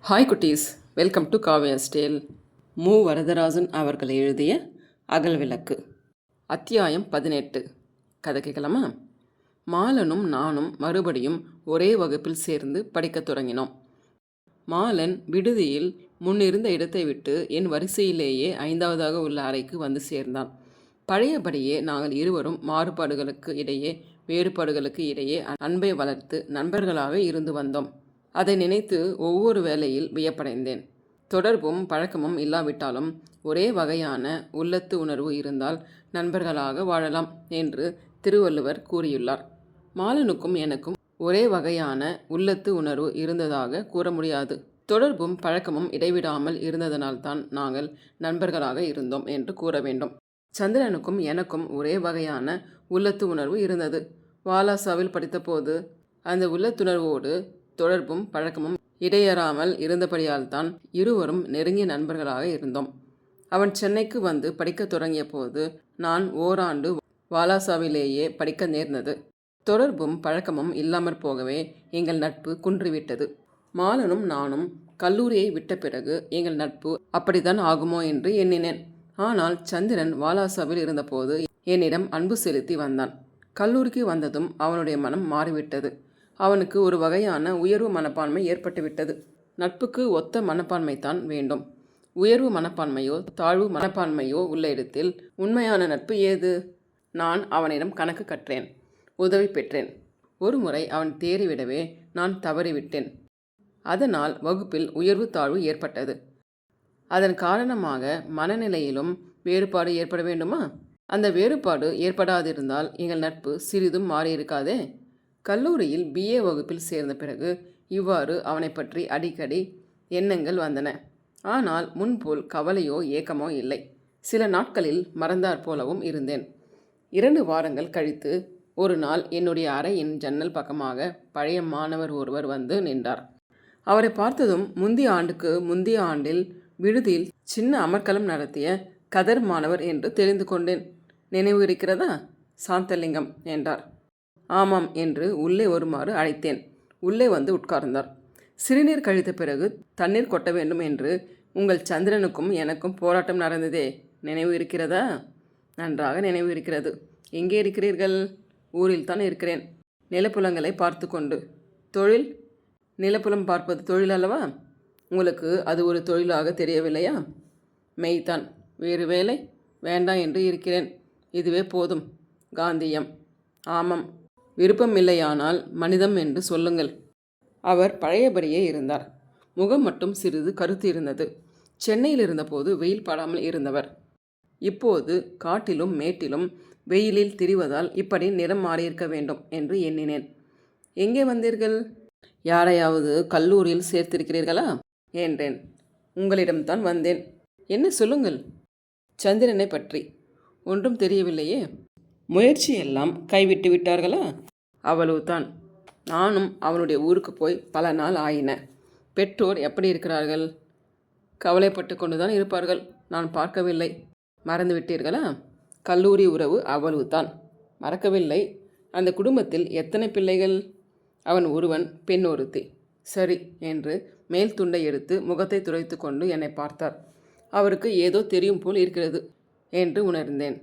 Hi குட்டீஸ், welcome to Kavya ஸ்டேல். மு வரதராஜன் அவர்கள் எழுதிய அகல் விளக்கு, அத்தியாயம் 18. கதை கேட்கலாமா? மாலனும் நானும் மறுபடியும் ஒரே வகுப்பில் சேர்ந்து படிக்கத் தொடங்கினோம். மாலன் விடுதியில் முன்னிருந்த இடத்தை விட்டு என் வரிசையிலேயே 5வதாக உள்ள அறைக்கு வந்து சேர்ந்தான். பழையபடியே நாங்கள் இருவரும் வேறுபாடுகளுக்கு இடையே அன்பை வளர்த்து நண்பர்களாக இருந்து வந்தோம். அதை நினைத்து ஒவ்வொரு வேளையில் வியப்படைந்தேன். தொடர்பும் பழக்கமும் இல்லாவிட்டாலும் ஒரே வகையான உள்ளத்து உணர்வு இருந்தால் நண்பர்களாக வாழலாம் என்று திருவள்ளுவர் கூறியுள்ளார். மாலனுக்கும் எனக்கும் ஒரே வகையான உள்ளத்து உணர்வு இருந்ததாக கூற முடியாது. தொடர்பும் பழக்கமும் இடைவிடாமல் இருந்ததனால்தான் நாங்கள் நண்பர்களாக இருந்தோம் என்று கூற வேண்டும். சந்திரனுக்கும் எனக்கும் ஒரே வகையான உள்ளத்து உணர்வு இருந்தது. வாலாசாவில் படித்தபோது அந்த உள்ளத்துணர்வோடு தொடர்பும் பழக்கமும் இடையறாமல் இருந்தபடியால் தான் இருவரும் நெருங்கிய நண்பர்களாக இருந்தோம். அவன் சென்னைக்கு வந்து படிக்க தொடங்கிய போது நான் ஓராண்டு வாலாசாவிலேயே படிக்க நேர்ந்தது. தொடர்பும் பழக்கமும் இல்லாமற் போகவே எங்கள் நட்பு குன்றிவிட்டது. மாலனும் நானும் கல்லூரியை விட்ட பிறகு எங்கள் நட்பு அப்படித்தான் ஆகுமோ என்று எண்ணினேன். ஆனால் சந்திரன் வாலாசாவில் இருந்தபோது என்னிடம் அன்பு செலுத்தி வந்தான். கல்லூரிக்கு வந்ததும் அவனுடைய மனம் மாறிவிட்டது. அவனுக்கு ஒரு வகையான உயர்வு மனப்பான்மை ஏற்பட்டுவிட்டது. நட்புக்கு ஒத்த மனப்பான்மைத்தான் வேண்டும். உயர்வு மனப்பான்மையோ தாழ்வு மனப்பான்மையோ உள்ள இடத்தில் உண்மையான நட்பு ஏது? நான் அவனிடம் கணக்கு கற்றேன், உதவி பெற்றேன். ஒரு முறை அவன் தேறிவிடவே நான் தவறிவிட்டேன். அதனால் வகுப்பில் உயர்வு தாழ்வு ஏற்பட்டது. அதன் காரணமாக மனநிலையிலும் வேறுபாடு ஏற்பட வேண்டுமா? அந்த வேறுபாடு ஏற்படாதிருந்தால் எங்கள் நட்பு சிறிதும் மாறியிருக்காதே. கல்லூரியில் BA வகுப்பில் சேர்ந்த பிறகு இவ்வாறு அவனை பற்றி அடிக்கடி எண்ணங்கள் வந்தன. ஆனால் முன்போல் கவலையோ ஏக்கமோ இல்லை. சில நாட்களில் மறந்தாற் போலவும் இருந்தேன். 2 வாரங்கள் கழித்து ஒரு நாள் என்னுடைய அறையின் ஜன்னல் பக்கமாக பழைய மாணவர் ஒருவர் வந்து நின்றார். அவரை பார்த்ததும் முந்தைய ஆண்டில் விடுதியில் சின்ன அமர்க்களம் நடத்திய கதர் மாணவர் என்று தெரிந்து கொண்டேன். நினைவு இருக்கிறதா? சாந்தலிங்கம் என்றார். ஆமாம் என்று உள்ளே வருமாறு அழைத்தேன். உள்ளே வந்து உட்கார்ந்தார். சிறுநீர் கழித்த பிறகு தண்ணீர் கொட்ட வேண்டும் என்று உங்கள் சந்திரனுக்கும் எனக்கும் போராட்டம் நடந்ததே, நினைவு இருக்கிறதா? நன்றாக நினைவு இருக்கிறது. எங்கே இருக்கிறீர்கள்? ஊரில் தான் இருக்கிறேன், நிலப்புலங்களை பார்த்து கொண்டு. தொழில்? நிலப்புலம் பார்ப்பது தொழில் அல்லவா? உங்களுக்கு அது ஒரு தொழிலாக தெரியவில்லையா? மெய்தான். வேறு வேலை வேண்டாம் என்று இருக்கிறேன். இதுவே போதும். காந்தியம். ஆமாம், விருப்பமில்லையானால் மனிதம் என்று சொல்லுங்கள். அவர் பழையபடியே இருந்தார். முகம் மட்டும் சிறிது கருத்து இருந்தது. சென்னையில் இருந்தபோது வெயில் படாமல் இருந்தவர். இப்போது காட்டிலும் மேட்டிலும் வெயிலில் திரிவதால் இப்படி நிறம் மாறியிருக்க வேண்டும் என்று எண்ணினேன். எங்கே வந்தீர்கள்? யாரையாவது கல்லூரியில் சேர்த்திருக்கிறீர்களா என்றேன். உங்களிடம்தான் வந்தேன். என்ன சொல்லுங்கள். சந்திரனை பற்றி. ஒன்றும் தெரியவில்லையே. முயற்சியெல்லாம் கைவிட்டு விட்டார்களா? அவ்வளவுதான். நானும் அவனுடைய ஊருக்கு போய் பல நாள் ஆயின. பெற்றோர் எப்படி இருக்கிறார்கள்? கவலைப்பட்டு கொண்டுதான் இருப்பார்கள். நான் பார்க்கவில்லை. மறந்து விட்டீர்களா? கல்லூரி உறவு அவ்வளவுதான். மறக்கவில்லை. அந்த குடும்பத்தில் எத்தனை பிள்ளைகள்? அவன் ஒருவன், பெண் ஒருத்தி. சரி என்று மேல் துண்டை எடுத்து முகத்தை துடைத்து கொண்டு என்னை பார்த்தார். அவருக்கு ஏதோ தெரியும் போல் இருக்கிறது என்று உணர்ந்தேன்.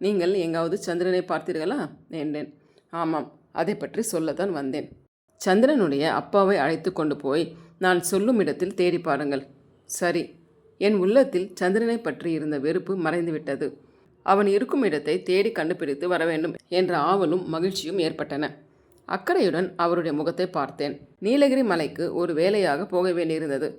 நீங்கள் எங்காவது சந்திரனை பார்த்தீர்களா என்றேன். ஆமாம், அதை பற்றி சொல்லத்தான் வந்தேன். சந்திரனுடைய அப்பாவை அழைத்து கொண்டு போய் நான் சொல்லும் இடத்தில் தேடி பாருங்கள். சரி. என் உள்ளத்தில் சந்திரனை பற்றி இருந்த வெறுப்பு மறைந்துவிட்டது. அவன் இருக்கும் இடத்தை தேடி கண்டுபிடித்து வர வேண்டும் என்ற ஆவலும் மகிழ்ச்சியும் ஏற்பட்டன. அக்கறையுடன் அவருடைய முகத்தை பார்த்தேன். நீலகிரி மலைக்கு ஒரு வேலையாக போக வேண்டியிருந்தது.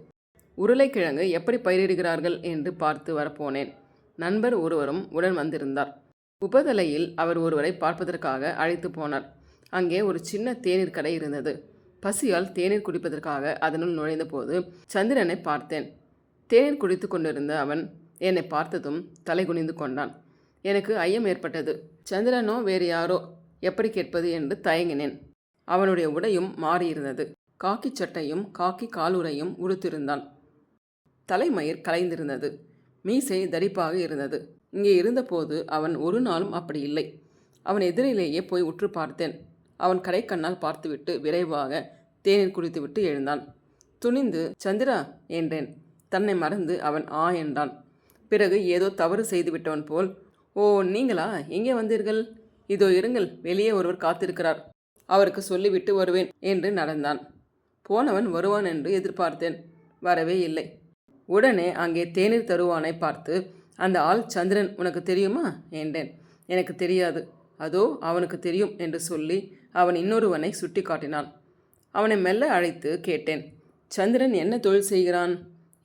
உருளைக்கிழங்கு எப்படி பயிரிடுகிறார்கள் என்று பார்த்து வரப்போனேன். நண்பர் ஒருவரும் உடன் வந்திருந்தார். உபதலையில் அவர் ஒருவரை பார்ப்பதற்காக அழைத்து போனார். அங்கே ஒரு சின்ன தேநீர் கடை இருந்தது. பசியால் தேநீர் குடிப்பதற்காக அதனுள் நுழைந்த போது சந்திரனை பார்த்தேன். தேநீர் குடித்து கொண்டிருந்த அவன் என்னை பார்த்ததும் தலை குனிந்து கொண்டான். எனக்கு ஐயம் ஏற்பட்டது. சந்திரனோ வேறு யாரோ? எப்படி கேட்பது என்று தயங்கினேன். அவனுடைய உடையும் மாறியிருந்தது. காக்கி சட்டையும் காக்கி காலுறையும் உடுத்திருந்தான். தலைமயிர் கலைந்திருந்தது. மீசை தடிப்பாக இருந்தது. இங்கே இருந்தபோது அவன் ஒரு நாளும் அப்படி இல்லை. அவன் எதிரிலேயே போய் உற்று பார்த்தேன். அவன் கடைக்கண்ணால் பார்த்துவிட்டு விரைவாக தேநீர் குடித்துவிட்டு எழுந்தான். துணிந்து சந்திரா என்றேன். தன்னை மறந்து அவன் ஆ என்றான். பிறகு ஏதோ தவறு செய்துவிட்டவன் போல், ஓ நீங்களா, எங்கே வந்தீர்கள்? இதோ இருங்கள், வெளியே ஒருவர் காத்திருக்கிறார், அவருக்கு சொல்லிவிட்டு வருவேன் என்று நடந்தான். போனவன் வருவான் என்று எதிர்பார்த்தேன். வரவே இல்லை. உடனே அங்கே தேநீர் தருவானை பார்த்து, அந்த ஆள் சந்திரன் உனக்கு தெரியுமா என்றேன். எனக்கு தெரியாது. அதோ அவனுக்கு தெரியும் என்று சொல்லி அவன் இன்னொருவனை சுட்டி காட்டினான். அவனை மெல்ல அழைத்து கேட்டேன், சந்திரன் என்ன தொழில் செய்கிறான்,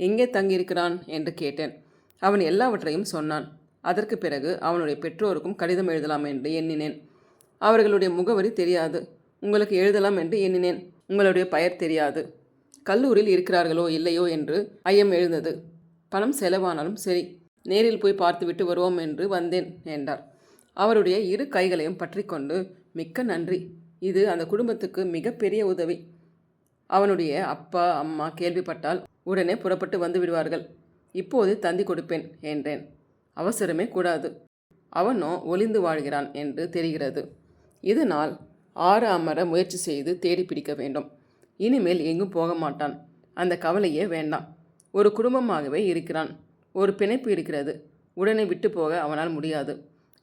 எங்கே தங்கியிருக்கிறான் என்று கேட்டேன். அவன் எல்லாவற்றையும் சொன்னான். அதற்கு பிறகு அவனுடைய பெற்றோருக்கும் கடிதம் எழுதலாம் என்று எண்ணினேன். அவர்களுடைய முகவரி தெரியாது. உங்களுக்கு எழுதலாம் என்று எண்ணினேன். உங்களுடைய பெயர் தெரியாது. கல்லூரியில் இருக்கிறார்களோ இல்லையோ என்று ஐயம் எழுந்தது. பணம் செலவானாலும் சரி, நேரில் போய் பார்த்துவிட்டு வருவோம் என்று வந்தேன் என்றார். அவருடைய இரு கைகளையும் பற்றி கொண்டு, மிக்க நன்றி, இது அந்த குடும்பத்துக்கு மிகப்பெரிய உதவி. அவனுடைய அப்பா அம்மா கேள்விப்பட்டால் உடனே புறப்பட்டு வந்து விடுவார்கள். இப்போது தந்தி கொடுப்பேன் என்றேன். அவசரமே கூடாது. அவனோ ஒளிந்து வாழ்கிறான் என்று தெரிகிறது. இதனால் ஆற அமர முயற்சி செய்து தேடி பிடிக்க வேண்டும். இனிமேல் எங்கும் போக மாட்டான். அந்த கவலையே வேண்டாம். ஒரு குடும்பமாகவே இருக்கிறான். ஒரு பிணைப்பு இருக்கிறது. உடனே விட்டு போக அவனால் முடியாது.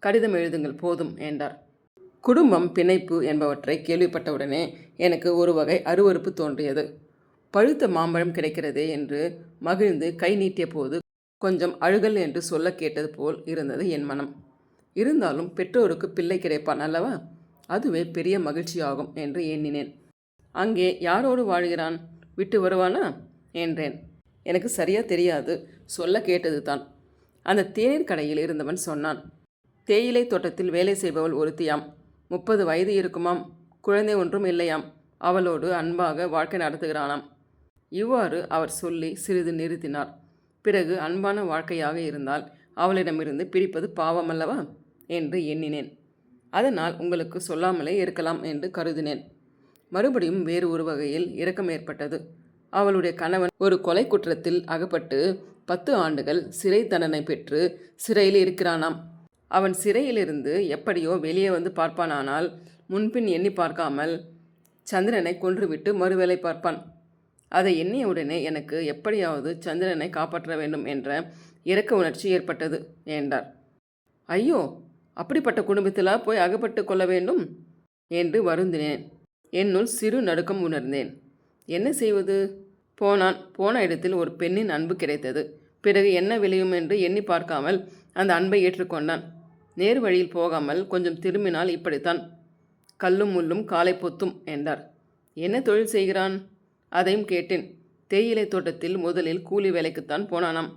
கடிதம் எழுதுங்கள் போதும் என்றார். குடும்பம், பிணைப்பு என்பவற்றை கேள்விப்பட்டவுடனே எனக்கு ஒரு வகை அருவருப்பு தோன்றியது. பழுத்த மாம்பழம் கிடைக்கிறதே என்று மகிழ்ந்து கை நீட்டிய போது கொஞ்சம் அழுகல் என்று சொல்ல கேட்டது போல் இருந்தது என் மனம். இருந்தாலும் பெற்றோருக்கு பிள்ளை கிடைப்பான் அல்லவா, அதுவே பெரிய மகிழ்ச்சியாகும் என்று எண்ணினேன். அங்கே யாரோடு வாழ்கிறான், விட்டு வருவானா என்றேன். எனக்கு சரியாக தெரியாது, சொல்ல கேட்டது தான். அந்த தேநீர் கடையில் இருந்தவன் சொன்னான். தேயிலை தோட்டத்தில் வேலை செய்பவள் ஒருத்தியாம். 30 வயது இருக்குமாம். குழந்தை ஒன்றும் இல்லையாம். அவளோடு அன்பாக வாழ்க்கை நடத்துகிறானாம். இவ்வாறு அவர் சொல்லி சிறிது நிறுத்தினார். பிறகு அன்பான வாழ்க்கையாக இருந்தால் அவளிடமிருந்து பிரிப்பது பாவமல்லவா என்று எண்ணினேன். அதனால் உங்களுக்கு சொல்லாமலே இருக்கலாம் என்று கருதினேன். மறுபடியும் வேறு ஒரு வகையில் இரக்கம் ஏற்பட்டது. அவளுடைய கணவன் ஒரு கொலை குற்றத்தில் அகப்பட்டு 10 ஆண்டுகள் சிறை தண்டனை பெற்று சிறையில் இருக்கிறானாம். அவன் சிறையிலிருந்து எப்படியோ வெளியே வந்து பார்ப்பானானால் முன்பின் எண்ணி பார்க்காமல் சந்திரனை கொன்றுவிட்டு மறுவேளை பார்ப்பான். அதை எண்ணியவுடனே எனக்கு எப்படியாவது சந்திரனை காப்பாற்ற வேண்டும் என்ற இரக்க உணர்ச்சி ஏற்பட்டது என்றார். ஐயோ, அப்படிப்பட்ட குடும்பத்திலா போய் அகப்பட்டு கொள்ள வேண்டும் என்று வருந்தினேன். என்னுள் சிறு நடுக்கம் உணர்ந்தேன். என்ன செய்வது? போன இடத்தில் ஒரு பெண்ணின் அன்பு கிடைத்தது. பிறகு என்ன விளையும் என்று எண்ணி பார்க்காமல் அந்த அன்பை ஏற்றுக்கொண்டான். நேர் வழியில் போகாமல் கொஞ்சம் திரும்பினால் இப்படித்தான். கல்லும் முள்ளும் காலை பொத்தும் என்றார். என்ன தொழில் செய்கிறான்? அதையும் கேட்டேன். தேயிலை தோட்டத்தில் முதலில் கூலி வேலைக்குத்தான் போனானாம்.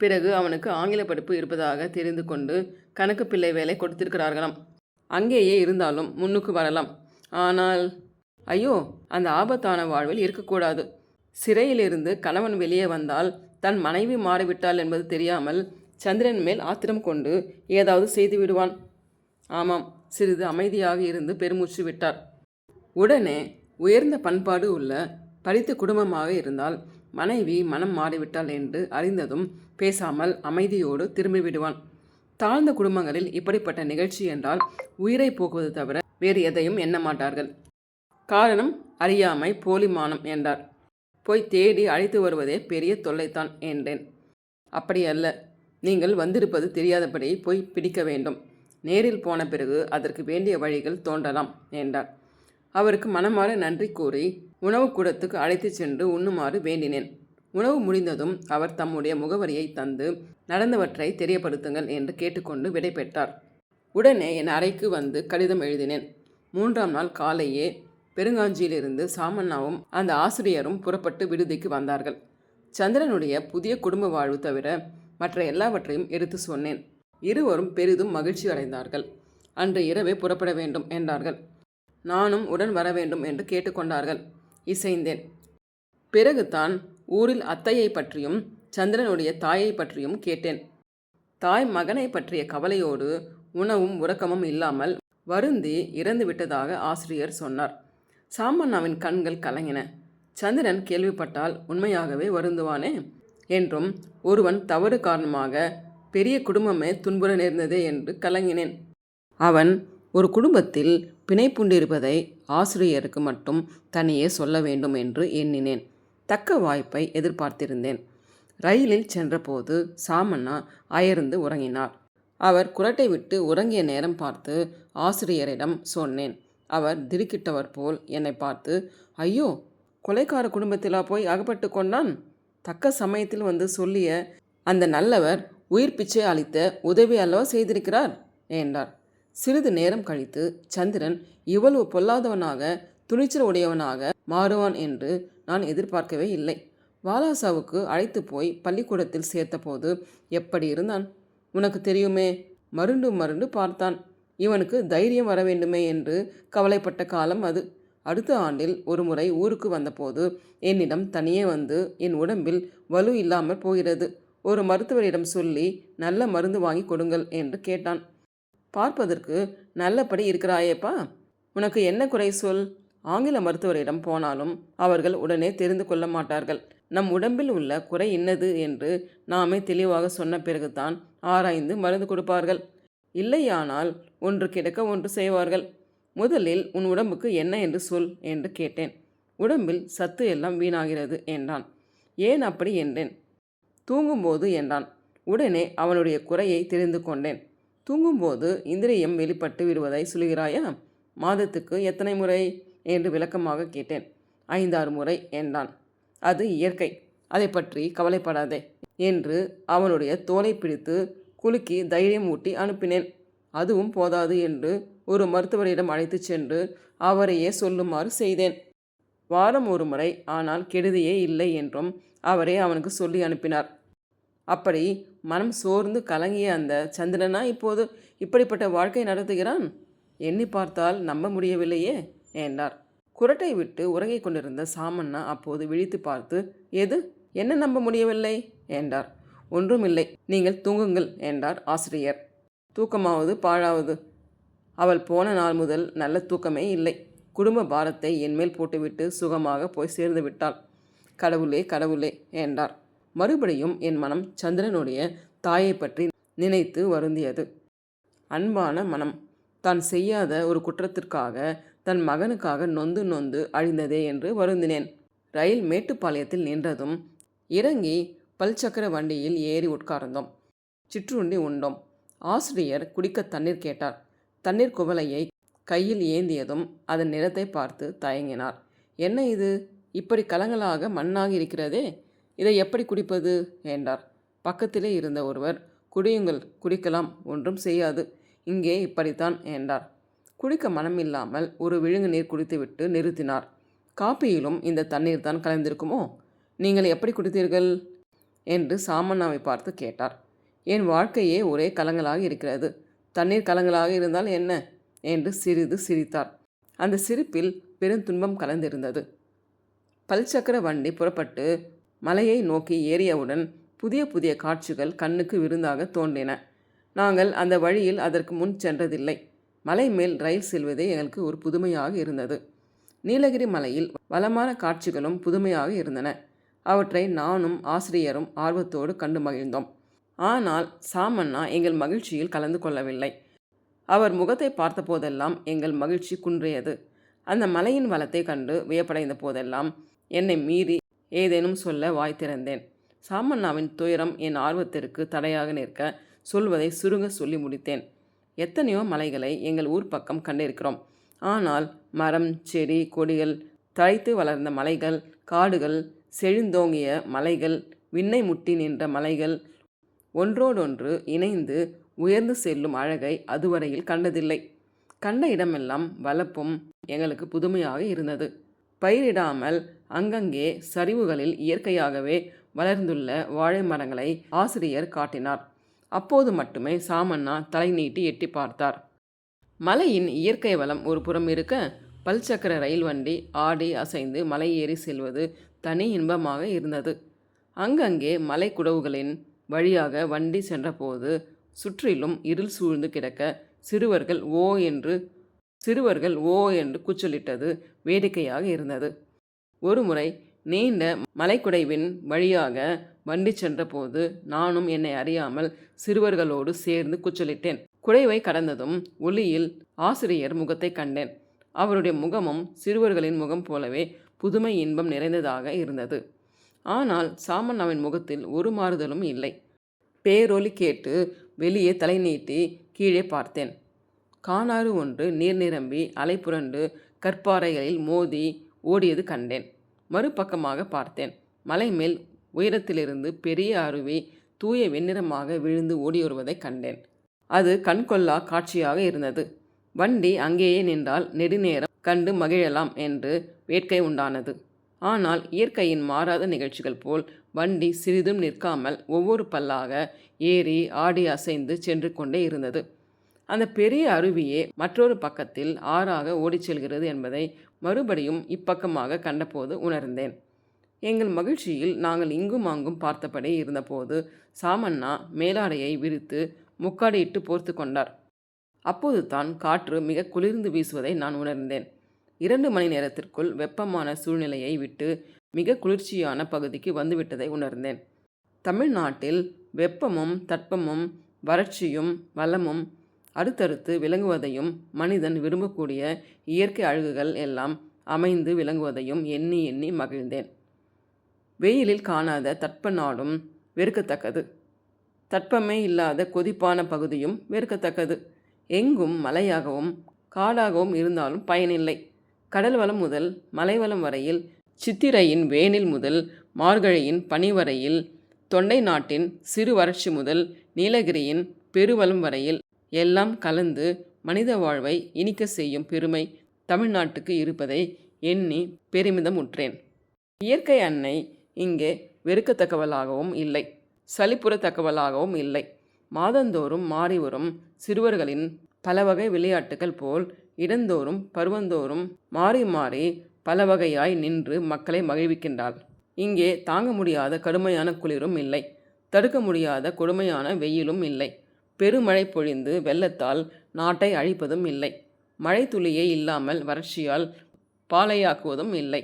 பிறகு அவனுக்கு ஆங்கில படிப்பு இருப்பதாக தெரிந்து கொண்டு கணக்கு பிள்ளை வேலை கொடுத்திருக்கிறார்களாம். அங்கேயே இருந்தாலும் முன்னுக்கு வரலாம். ஆனால் ஐயோ, அந்த ஆபத்தான வாழ்வில் இருக்கக்கூடாது. சிறையிலிருந்து கணவன் வெளியே வந்தால் தன் மனைவி மாறிவிட்டாள் என்பது தெரியாமல் சந்திரன் மேல் ஆத்திரம் கொண்டு ஏதாவது செய்து விடுவான். ஆமாம், சிறிது அமைதியாக இருந்து பெருமூச்சு விட்டார். உடனே உயர்ந்த பண்பாடு உள்ள படித்த குடும்பமாக இருந்தால் மனைவி மனம் மாறிவிட்டாள் என்று அறிந்ததும் பேசாமல் அமைதியோடு திரும்பி விடுவான். தாழ்ந்த குடும்பங்களில் இப்படிப்பட்ட நிகழ்ச்சி என்றால் உயிரை போக்குவது தவிர வேறு எதையும் எண்ண மாட்டார்கள். காரணம் அறியாமை, போலிமானம் என்றார். போய் தேடி அழைத்து வருவதே பெரிய தொல்லைத்தான் என்றேன். அப்படியல்ல, நீங்கள் வந்திருப்பது தெரியாதபடி போய் பிடிக்க வேண்டும். நேரில் போன பிறகு அதற்கு வேண்டிய வழிகள் தோன்றலாம் என்றார். அவருக்கு மனமாற நன்றி கூறி உணவு கூடத்துக்கு அழைத்து சென்று உண்ணுமாறு வேண்டினேன். உணவு முடிந்ததும் அவர் தம்முடைய முகவரியை தந்து நடந்தவற்றை தெரியப்படுத்துங்கள் என்று கேட்டுக்கொண்டு விடை பெற்றார். உடனே என் அறைக்கு வந்து கடிதம் எழுதினேன். 3ஆம் நாள் காலையே பெருங்காஞ்சியிலிருந்து சாமண்ணாவும் அந்த ஆசிரியரும் புறப்பட்டு விடுதிக்கு வந்தார்கள். சந்திரனுடைய புதிய குடும்ப வாழ்வு தவிர மற்ற எல்லாவற்றையும் எடுத்து சொன்னேன். இருவரும் பெரிதும் மகிழ்ச்சி அடைந்தார்கள். அன்று இரவே புறப்பட வேண்டும் என்றார்கள். நானும் உடன் வர வேண்டும் என்று கேட்டுக்கொண்டார்கள். இசைந்தேன். பிறகுதான் ஊரில் அத்தையை பற்றியும் சந்திரனுடைய தாயை பற்றியும் கேட்டேன். தாய் மகனை பற்றிய கவலையோடு உணவும் உறக்கமும் இல்லாமல் வருந்தி இறந்து விட்டதாக ஆசிரியர் சொன்னார். சாமண்ணாவின் கண்கள் கலங்கின. சந்திரன் கேள்விப்பட்டால் உண்மையாகவே வருந்துவானே என்றும், ஒருவன் தவறு காரணமாக பெரிய குடும்பமே துன்புற நேர்ந்ததே என்று கலங்கினேன். அவன் ஒரு குடும்பத்தில் பிணைப்புண்டிருப்பதை ஆசிரியருக்கு மட்டும் தனியே சொல்ல வேண்டும் என்று எண்ணினேன். தக்க வாய்ப்பை எதிர்பார்த்திருந்தேன். ரயிலில் சென்றபோது சாமண்ணா அயர்ந்து உறங்கினார். அவர் குறட்டை விட்டு உறங்கிய நேரம் பார்த்து ஆசிரியரிடம் சொன்னேன். அவர் திடுக்கிட்டவர் போல் என்னை பார்த்து, ஐயோ, கொலைக்கார குடும்பத்திலா போய் அகப்பட்டு கொண்டான்? தக்க சமயத்தில் வந்து சொல்லிய அந்த நல்லவர் உயிர் பிச்சை அளித்த உதவி அல்லவா செய்திருக்கிறார் என்றார். சிறிது நேரம் கழித்து சந்திரன் இவ்வளவு பொல்லாதவனாக துணிச்சல் உடையவனாக மாறுவான் என்று நான் எதிர்பார்க்கவே இல்லை. வாலாசாவுக்கு அழைத்து போய் பள்ளிக்கூடத்தில் சேர்த்தபோது எப்படி இருந்தான் உனக்கு தெரியுமே. மருண்டு மருண்டு பார்த்தான். இவனுக்கு தைரியம் வர வேண்டுமே என்று கவலைப்பட்ட காலம் அது. அடுத்த ஆண்டில் ஒரு முறை ஊருக்கு வந்தபோது என்னிடம் தனியே வந்து என் உடம்பில் வலு இல்லாமல் போகிறது, ஒரு மருத்துவரிடம் சொல்லி நல்ல மருந்து வாங்கி கொடுங்கள் என்று கேட்டான். பார்ப்பதற்கு நல்லபடி இருக்கிறாயேப்பா, உனக்கு என்ன குறை சொல். ஆங்கில மருத்துவரிடம் போனாலும் அவர்கள் உடனே தெரிந்து கொள்ள மாட்டார்கள். நம் உடம்பில் உள்ள குறை இன்னது என்று நாமே தெளிவாக சொன்ன பிறகுதான் ஆராய்ந்து மருந்து கொடுப்பார்கள். இல்லையானால் ஒன்று கிடக்க ஒன்று செய்வார்கள். முதலில் உன் உடம்புக்கு என்ன என்று சொல் என்று கேட்டேன். உடம்பில் சத்து எல்லாம் வீணாகிறது என்றான். ஏன் அப்படி என்றேன். தூங்கும்போது என்றான். உடனே அவனுடைய குறையை தெரிந்து கொண்டேன். தூங்கும்போது இந்திரியம் வெளிப்பட்டு விடுவதை சொல்கிறாயா? மாதத்துக்கு எத்தனை முறை என்று விளக்கமாக கேட்டேன். 5-6 முறை என்றான். அது இயற்கை, அதை பற்றி கவலைப்படாதே என்று அவனுடைய தோலை பிடித்து குலுக்கி தைரியம் ஊட்டி அனுப்பினேன். அதுவும் போதாது என்று ஒரு மருத்துவரிடம் அழைத்து சென்று அவரையே சொல்லுமாறு செய்தேன். வாரம் ஒரு முறை ஆனால் கெடுதியே இல்லை என்றும் அவரே அவனுக்கு சொல்லி அனுப்பினார். அப்படி மனம் சோர்ந்து கலங்கிய அந்த சந்திரனா இப்போது இப்படிப்பட்ட வாழ்க்கை நடத்துகிறான்? எண்ணி பார்த்தால் நம்ப முடியவில்லையே என்றார். குறட்டை விட்டு உறங்கிக் கொண்டிருந்த சாமண்ணா அப்போது விழித்து பார்த்து, எது, என்ன நம்ப முடியவில்லை என்றார். ஒன்றுமில்லை, நீங்கள் தூங்குங்கள் என்றார் ஆசிரியர். தூக்கமாவது பாழாவது. அவள் போன நாள் முதல் நல்ல தூக்கமே இல்லை. குடும்ப பாரத்தை என்மேல் போட்டுவிட்டு சுகமாக போய் சேர்ந்து விட்டாள். கடவுளே கடவுளே என்றார். மறுபடியும் என் மனம் சந்திரனுடைய தாயை பற்றி நினைத்து வருந்தியது. அன்பான மனம் தான் செய்யாத ஒரு குற்றத்திற்காக தன் மகனுக்காக நொந்து நொந்து அழிந்ததே என்று வருந்தினேன். ரயில் மேட்டுப்பாளையத்தில் நின்றதும் இறங்கி பல்சக்கர வண்டியில் ஏறி உட்கார்ந்தோம். சிற்றுண்டி உண்டோம். ஆசிரியர் குடிக்க தண்ணீர் கேட்டார். தண்ணீர் குவளையை கையில் ஏந்தியதும் அதன் நிறத்தை பார்த்து தயங்கினார். என்ன இது, இப்படி கலங்களாக மண்ணாகி இருக்கிறதே, இதை எப்படி குடிப்பது என்றார். பக்கத்திலே இருந்த ஒருவர், குடியுங்கள், குடிக்கலாம், ஒன்றும் செய்யாது, இங்கே இப்படித்தான் என்றார். குடிக்க மனமில்லாமல் ஒரு விழுங்கு நீர் குடித்துவிட்டு நிறுத்தினார். காப்பியிலும் இந்த தண்ணீர் தான் கலந்திருக்குமோ? நீங்கள் எப்படி குடித்தீர்கள் என்று சாமண்ணாவை பார்த்து கேட்டார். என் வாழ்க்கையே ஒரே கலங்களாக இருக்கிறது, தண்ணீர் கலங்களாக இருந்தால் என்ன என்று சிறிது சிரித்தார். அந்த சிரிப்பில் பெருந்துன்பம் கலந்திருந்தது. பல்சக்கர வண்டி புறப்பட்டு மலையை நோக்கி ஏறியவுடன் புதிய புதிய காட்சிகள் கண்ணுக்கு விருந்தாக தோன்றின. நாங்கள் அந்த வழியில் அதற்கு முன் சென்றதில்லை. மலை மேல் ரயில் செல்வதே எங்களுக்கு ஒரு புதுமையாக இருந்தது. நீலகிரி மலையில் வளமான காட்சிகளும் புதுமையாக இருந்தன. அவற்றை நானும் ஆசிரியரும் ஆர்வத்தோடு கண்டு மகிழ்ந்தோம். ஆனால் சாமண்ணா எங்கள் மகிழ்ச்சியில் கலந்து கொள்ளவில்லை. அவர் முகத்தை பார்த்த போதெல்லாம் எங்கள் மகிழ்ச்சி குன்றியது. அந்த மலையின் வளத்தை கண்டு வியப்படைந்த போதெல்லாம் என்னை மீறி ஏதேனும் சொல்ல வாய் திறந்தேன். சாமண்ணாவின் துயரம் என் ஆர்வத்திற்கு தடையாக நிற்க சொல்வதை சுருங்க சொல்லி முடித்தேன். எத்தனையோ மலைகளை எங்கள் ஊர் பக்கம் கண்டிருக்கிறோம். ஆனால் மரம், செடி, கொடிகள் தழைத்து வளர்ந்த மலைகள், காடுகள், செழுந்தோங்கிய மலைகள், விண்ணை முட்டி நின்ற மலைகள், ஒன்றோடொன்று இணைந்து உயர்ந்து செல்லும் அழகை அதுவரையில் கண்டதில்லை. கண்ட இடமெல்லாம் வளப்பும் எங்களுக்கு புதுமையாக இருந்தது. பயிரிடாமல் அங்கங்கே சரிவுகளில் இயற்கையாகவே வளர்ந்துள்ள வாழை மரங்களை ஆசிரியர் காட்டினார். அப்போது மட்டுமே சாமண்ணா தலை நீட்டி எட்டி பார்த்தார். மலையின் இயற்கை வளம் ஒரு புறம் இருக்க, பல்சக்கர ரயில் வண்டி ஆடி அசைந்து மலை ஏறி செல்வது தனி இன்பமாக இருந்தது. அங்கங்கே மலை குடவுகளின் வழியாக வண்டி சென்றபோது சுற்றிலும் இருள் சூழ்ந்து கிடக்க சிறுவர்கள் ஓ என்று கூச்சலிட்டது வேடிக்கையாக இருந்தது. ஒருமுறை நீண்ட மலைக்குடைவின் வழியாக வண்டி சென்றபோது நானும் என்னை அறியாமல் சிறுவர்களோடு சேர்ந்து கூச்சலிட்டேன். குடைவை கடந்ததும் ஒளியில் ஆசிரியர் முகத்தை கண்டேன். அவருடைய முகமும் சிறுவர்களின் முகம் போலவே புதுமை இன்பம் நிறைந்ததாக இருந்தது. ஆனால் சாமண்ணாவின் முகத்தில் ஒரு மாறுதலும் இல்லை. பேரொலி கேட்டு வெளியே தலை நீட்டி கீழே பார்த்தேன். கானாறு ஒன்று நீர் நிரம்பி அலை புரண்டு கற்பாறைகளில் மோதி ஓடியது கண்டேன். மறுபக்கமாக பார்த்தேன். மலை மேல் உயரத்திலிருந்து பெரிய அருவி தூய வெண்ணிறமாக விழுந்து ஓடி வருவதை கண்டேன். அது கண்கொள்ளா காட்சியாக இருந்தது. வண்டி அங்கேயே நின்றால் நெடுநேரம் கண்டு மகிழலாம் என்று வேட்கை உண்டானது. ஆனால் இயற்கையின் மாறாத நிகழ்ச்சிகள் போல் வண்டி சிறிதும் நிற்காமல் ஒவ்வொரு பல்லாக ஏறி ஆடி அசைந்து சென்று கொண்டே இருந்தது. அந்த பெரிய அருவியே மற்றொரு பக்கத்தில் ஆறாக ஓடிச் செல்கிறது என்பதை மறுபடியும் இப்பக்கமாக கண்டபோது உணர்ந்தேன். எங்கள் மகிழ்ச்சியில் நாங்கள் இங்கும் அங்கும் பார்த்தபடி இருந்தபோது சாமண்ணா மேலாடையை விரித்து முக்காடியிட்டு போர்த்து கொண்டார். அப்போது தான் காற்று மிக குளிர்ந்து வீசுவதை நான் உணர்ந்தேன். 2 மணி நேரத்திற்குள் வெப்பமான சூழ்நிலையை விட்டு மிக குளிர்ச்சியான பகுதிக்கு வந்துவிட்டதை உணர்ந்தேன். தமிழ்நாட்டில் வெப்பமும் தட்பமும் வறட்சியும் வளமும் அடுத்தடுத்து விளங்குவதையும் மனிதன் விரும்பக்கூடிய இயற்கை அழகுகள் எல்லாம் அமைந்து விளங்குவதையும் எண்ணி எண்ணி மகிழ்ந்தேன். வெயிலில் காணாத தட்ப நாடும் வெறுக்கத்தக்கது, தட்பமே இல்லாத கொதிப்பான பகுதியும் வெறுக்கத்தக்கது. எங்கும் மலையாகவும் காடாகவும் இருந்தாலும் பயனில்லை. கடல் வளம் முதல் மலைவளம் வரையில், சித்திரையின் வேனில் முதல் மார்கழியின் பனி வரையில், தொண்டை நாட்டின் சிறு வறட்சி முதல் நீலகிரியின் பெருவளம் வரையில் எல்லாம் கலந்து மனித வாழ்வை இனிக்க செய்யும் பெருமை தமிழ்நாட்டுக்கு இருப்பதை எண்ணி பெருமிதம் உற்றேன். இயற்கை அன்னை இங்கே வெறுக்கத்தக்கவளாகவும் இல்லை, சலிப்புறத்தக்கவளாகவும் இல்லை. மாதந்தோறும் மாறி வரும் சிறுவர்களின் பல வகை விளையாட்டுகள் போல் இடந்தோறும் பருவந்தோறும் மாறி மாறி பல வகையாய் நின்று மக்களை மகிழ்விக்கின்றாள். இங்கே தாங்க முடியாத கடுமையான குளிரும் இல்லை, தடுக்க முடியாத கொடுமையான வெயிலும் இல்லை. பெருமழை பொழிந்து வெள்ளத்தால் நாட்டை அழிப்பதும் இல்லை, மழை துளியே இல்லாமல் வறட்சியால் பாலையாக்குவதும் இல்லை.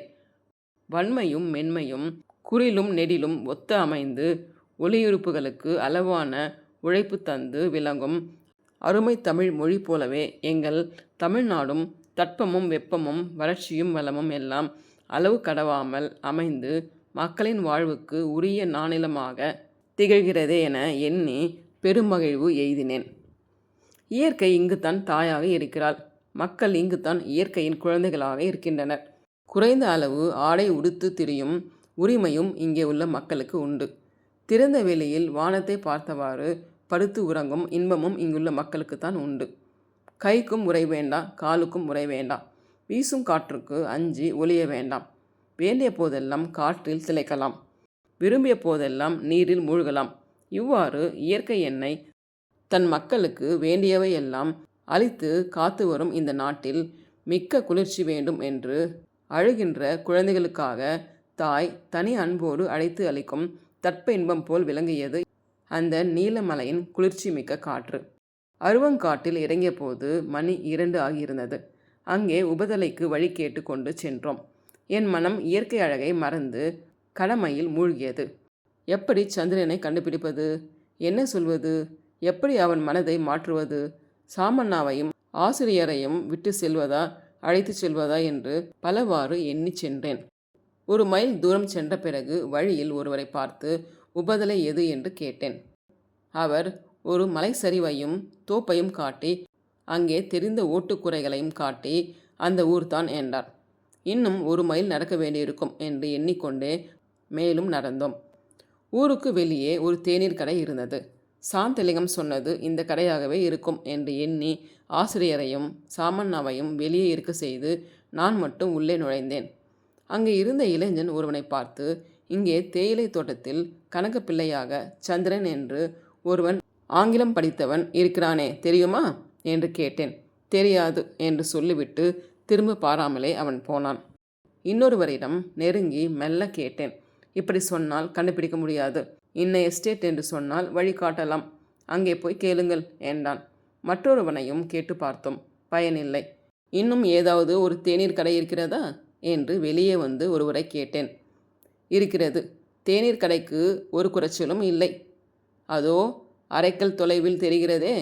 வன்மையும் மென்மையும் குறிலும் நெடிலும் ஒத்த அமைந்து ஒளியுறுப்புகளுக்கு அளவான உழைப்பு தந்து விளங்கும் அருமை தமிழ் மொழி போலவே எங்கள் தமிழ்நாடும் தட்பமும் வெப்பமும் வறட்சியும் வளமும் எல்லாம் அளவு கடவாமல் அமைந்து மக்களின் வாழ்வுக்கு உரிய நானிலமாக திகழ்கிறதே என எண்ணி பெருமகிழ்வு எய்தினேன். இயற்கை இங்குத்தான் தாயாக இருக்கிறாள், மக்கள் இங்குத்தான் இயற்கையின் குழந்தைகளாக இருக்கின்றனர். குறைந்த அளவு ஆடை உடுத்து திரியும் உரிமையும் இங்கே உள்ள மக்களுக்கு உண்டு. திறந்த வெளியில் வானத்தை பார்த்தவாறு படுத்து உறங்கும் இன்பமும் இங்குள்ள மக்களுக்குத்தான் உண்டு. கைக்கும் உரை வேண்டாம், காலுக்கும் உரை வேண்டாம். வீசும் காற்றுக்கு அஞ்சி ஒளிய வேண்டாம். வேண்டிய போதெல்லாம் காற்றில் திளைக்கலாம், விரும்பிய போதெல்லாம் நீரில் மூழ்கலாம். இவ்வாறு இயற்கை எண்ணெய் தன் மக்களுக்கு வேண்டியவையெல்லாம் அளித்து காத்து வரும் இந்த நாட்டில் மிக்க குளிர்ச்சி வேண்டும் என்று அழுகின்ற குழந்தைகளுக்காக தாய் தனி அன்போடு அழைத்து அளிக்கும் தட்ப இன்பம் போல் விளங்கியது அந்த நீலமலையின் குளிர்ச்சி மிக்க காற்று. அருவங்காட்டில் இறங்கிய போது மணி 2 ஆகியிருந்தது. அங்கே உபதலைக்கு வழி கேட்டு கொண்டு சென்றோம். என் மனம் இயற்கை அழகை மறந்து கடமையில் மூழ்கியது. எப்படி சந்திரனை கண்டுபிடிப்பது, என்ன சொல்வது, எப்படி அவன் மனதை மாற்றுவது, சாமண்ணாவையும் ஆசிரியரையும் விட்டு செல்வதா அழைத்து செல்வதா என்று பலவாறு எண்ணி சென்றேன். 1 மைல் தூரம் சென்ற பிறகு வழியில் ஒருவரை பார்த்து உபதலை எது என்று கேட்டேன். அவர் ஒரு மலை சரிவையும் தோப்பையும் காட்டி அங்கே தெரிந்த ஓட்டுக்குறைகளையும் காட்டி அந்த ஊர்தான் என்றார். இன்னும் 1 மைல் நடக்க வேண்டியிருக்கும் என்று எண்ணிக்கொண்டே மேலும் நடந்தோம். ஊருக்கு வெளியே ஒரு தேநீர் கடை இருந்தது. சாந்தலிங்கம் சொன்னது இந்த கடையாகவே இருக்கும் என்று எண்ணி ஆசிரியரையும் சாமண்ணாவையும் வெளியே இருக்க செய்து நான் மட்டும் உள்ளே நுழைந்தேன். அங்கே இருந்த இளைஞன் ஒருவனை பார்த்து, இங்கே தேயிலை தோட்டத்தில் கனக பிள்ளையாக சந்திரன் என்று ஒருவன் ஆங்கிலம் படித்தவன் இருக்கிறானே தெரியுமா என்று கேட்டேன். தெரியாது என்று சொல்லிவிட்டு திரும்ப பாராமலே அவன் போனான். இன்னொருவரிடம் நெருங்கி மெல்ல கேட்டேன். இப்படி சொன்னால் கண்டுபிடிக்க முடியாது, இன்ன எஸ்டேட் என்று சொன்னால் வழி காட்டலாம், அங்கே போய் கேளுங்கள் என்றான். மற்றொருவனையும் கேட்டு பார்த்தோம், பயனில்லை. இன்னும் ஏதாவது ஒரு தேநீர் கடை இருக்கிறதா என்று வெளியே வந்து ஒருவரை கேட்டேன். இருக்கிறது, தேநீர் கடைக்கு ஒரு குறைச்சலும் இல்லை. அதோ அரைக்கல் தொலைவில் தெரிகிறதே,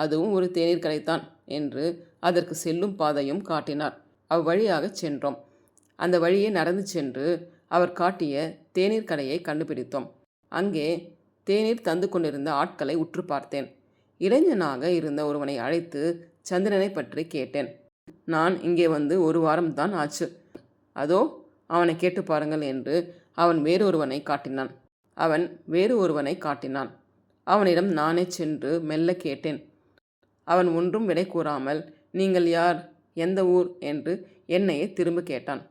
அதுவும் ஒரு தேநீர் கடைத்தான் என்று அதற்கு செல்லும் பாதையும் காட்டினார். அவ்வழியாக சென்றோம். அந்த வழியே நடந்து சென்று அவர் காட்டிய தேநீர் கடையை கண்டுபிடித்தோம். அங்கே தேநீர் தந்து கொண்டிருந்த ஆட்களை உற்று பார்த்தேன். இளைஞனாக இருந்த ஒருவனை அழைத்து சந்திரனை பற்றி கேட்டேன். நான் இங்கே வந்து 1 வாரம்தான் ஆச்சு. அதோ அவனை கேட்டு பாருங்கள் என்று அவன் வேறொருவனை காட்டினான். அவனிடம் நானே சென்று மெல்ல கேட்டேன். அவன் ஒன்றும் விடை கூறாமல், நீங்கள் யார், எந்த ஊர் என்று என்னையே திரும்ப கேட்டான்.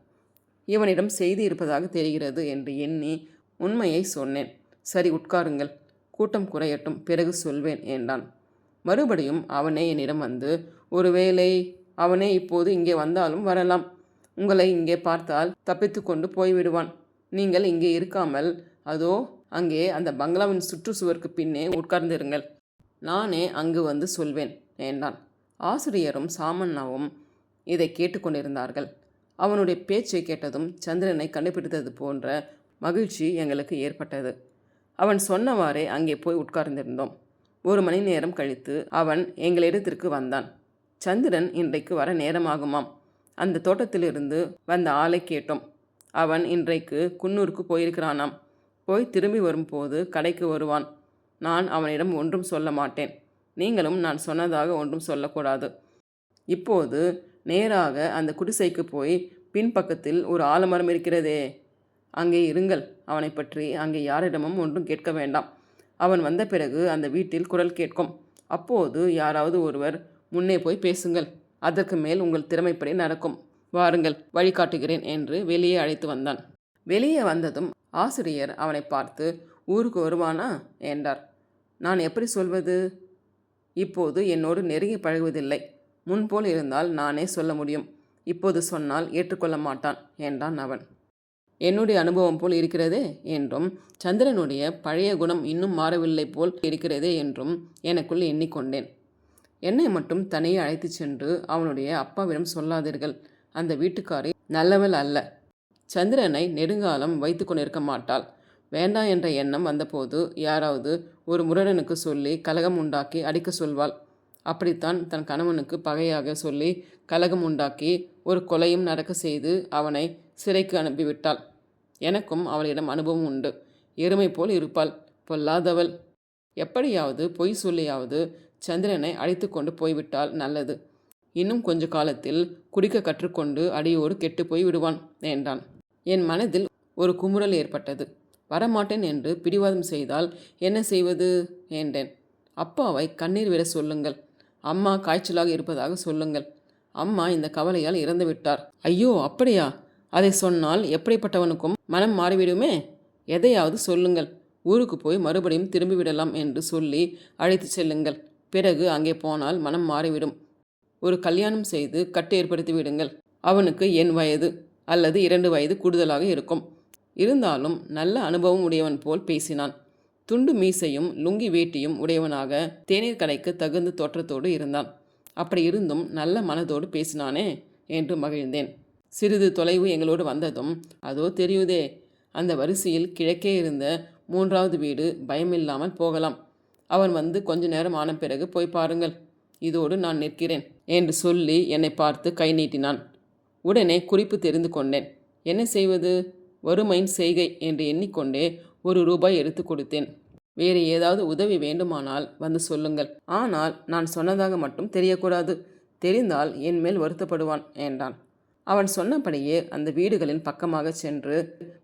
இவனிடம் செய்தி இருப்பதாக தெரிகிறது என்று எண்ணி உண்மையை சொன்னேன். சரி, உட்காருங்கள், கூட்டம் குறையட்டும், பிறகு சொல்வேன் என்றான். மறுபடியும் அவனே என்னிடம் வந்து, ஒருவேளை அவனே இப்போது இங்கே வந்தாலும் வரலாம். உங்களை இங்கே பார்த்தால் தப்பித்து கொண்டு போய்விடுவான். நீங்கள் இங்கே இருக்காமல் அதோ அங்கே அந்த பங்களாவின் சுற்றுச்சுவருக்கு பின்னே உட்கார்ந்திருங்கள். நானே அங்கு வந்து சொல்வேன் என்றான். ஆசிரியரும் சாமண்ணாவும் இதை கேட்டுக்கொண்டிருந்தார்கள். அவனுடைய பேச்சை கேட்டதும் சந்திரனை கண்டுபிடித்தது போன்ற மகிழ்ச்சி எங்களுக்கு ஏற்பட்டது. அவன் சொன்னவாறே அங்கே போய் உட்கார்ந்திருந்தோம். 1 மணி நேரம் கழித்து அவன் எங்களிடத்திற்கு வந்தான். சந்திரன் இன்றைக்கு வர நேரமாகுமாம். அந்த தோட்டத்திலிருந்து வந்த ஆளை கேட்டோம். அவன் இன்றைக்கு குன்னூருக்கு போயிருக்கிறானாம். போய் திரும்பி வரும்போது கடைக்கு வருவான். நான் அவனிடம் ஒன்றும் சொல்ல மாட்டேன். நீங்களும் நான் சொன்னதாக ஒன்றும் சொல்லக்கூடாது. இப்போது நேராக அந்த குடிசைக்கு போய் பின்பக்கத்தில் ஒரு ஆலமரம் இருக்கிறதே, அங்கே இருங்கள். அவனை பற்றி அங்கே யாரிடமும் ஒன்றும் கேட்க வேண்டாம். அவன் வந்த பிறகு அந்த வீட்டில் குரல் கேட்கும். அப்போது யாராவது ஒருவர் முன்னே போய் பேசுங்கள். அதற்கு மேல் உங்கள் திறமைப்படி நடக்கும். வாருங்கள், வழிகாட்டுகிறேன் என்று வெளியே அழைத்து வந்தான். வெளியே வந்ததும் ஆசிரியர் அவனை பார்த்து, ஊருக்கு வருவானா என்றார். நான் எப்படி சொல்வது? இப்போது என்னோடு நெருங்கி பழகுவதில்லை. முன்போல் இருந்தால் நானே சொல்ல முடியும். இப்போது சொன்னால் ஏற்றுக்கொள்ள மாட்டான் என்றான் அவன். என்னுடைய அனுபவம் போல் இருக்கிறதே என்றும், சந்திரனுடைய பழைய குணம் இன்னும் மாறவில்லை போல் இருக்கிறதே என்றும் எனக்குள் எண்ணிக்கொண்டேன். என்னை மட்டும் தனியே அழைத்து சென்று அவனுடைய அப்பாவிடம் சொல்லாதீர்கள். அந்த வீட்டுக்காரி நல்லவள் அல்ல. சந்திரனை நெடுங்காலம் வைத்து கொண்டிருக்க மாட்டாள். வேண்டாம் என்ற எண்ணம் வந்தபோது யாராவது ஒரு முரடனுக்கு சொல்லி கலகம் உண்டாக்கி அடிக்க சொல்வாள். அப்படித்தான் தன் கணவனுக்கு பகையாக சொல்லி கலகம் உண்டாக்கி ஒரு கொலையும் நடக்க செய்து அவனை சிறைக்கு அனுப்பிவிட்டாள். எனக்கும் அவளிடம் அனுபவம் உண்டு. எருமை போல் இருப்பாள், பொல்லாதவள். எப்படியாவது பொய் சொல்லியாவது சந்திரனை அழைத்து கொண்டு போய்விட்டால் நல்லது. இன்னும் கொஞ்ச காலத்தில் குடிக்க கற்றுக்கொண்டு அடியோடு கெட்டு போய் விடுவான் என்றான். என் மனதில் ஒரு குமுறல் ஏற்பட்டது. வரமாட்டேன் என்று பிடிவாதம் செய்தால் என்ன செய்வது என்றேன். அப்பாவை கண்ணீர் விட சொல்லுங்கள். அம்மா காய்ச்சலாக இருப்பதாக சொல்லுங்கள். அம்மா இந்த கவலையால் இறந்து விட்டார். ஐயோ, அப்படியா? அதை சொன்னால் எப்படிப்பட்டவனுக்கும் மனம் மாறிவிடுமே. எதையாவது சொல்லுங்கள். ஊருக்கு போய் மறுபடியும் திரும்பிவிடலாம் என்று சொல்லி அழைத்து செல்லுங்கள். பிறகு அங்கே போனால் மனம் மாறிவிடும். ஒரு கல்யாணம் செய்து கட்டு ஏற்படுத்தி விடுங்கள். அவனுக்கு என் வயது அல்லது 2 வயது கூடுதலாக இருக்கும். இருந்தாலும் நல்ல அனுபவம் உடையவன் போல் பேசினான். துண்டு மீசையும் லுங்கி வேட்டியும் உடையவனாக தேநீர் கடைக்கு தகுந்த தோற்றத்தோடு இருந்தான். அப்படி இருந்தும் நல்ல மனதோடு பேசினானே என்று மகிழ்ந்தேன். சிறிது தொலைவு எங்களோடு வந்ததும், அதோ தெரியுதே, அந்த வரிசையில் கிழக்கே இருந்த 3வது வீடு, பயமில்லாமல் போகலாம். அவன் வந்து கொஞ்ச நேரம் ஆன பிறகு போய் பாருங்கள். இதோடு நான் நிற்கிறேன் என்று சொல்லி என்னை பார்த்து கை நீட்டினான். உடனே குறிப்பு தெரிந்து கொண்டேன். என்ன செய்வது? வறுமையின் செய்கை என்று எண்ணிக்கொண்டே 1 ரூபாய் எடுத்து கொடுத்தேன். வேறு ஏதாவது உதவி வேண்டுமானால் வந்து சொல்லுங்கள். ஆனால் நான் சொன்னதாக மட்டும் தெரியக்கூடாது. தெரிந்தால் என் மேல் வருத்தப்படுவான் என்றான். அவன் சொன்னபடியே அந்த வீடுகளின் பக்கமாக சென்று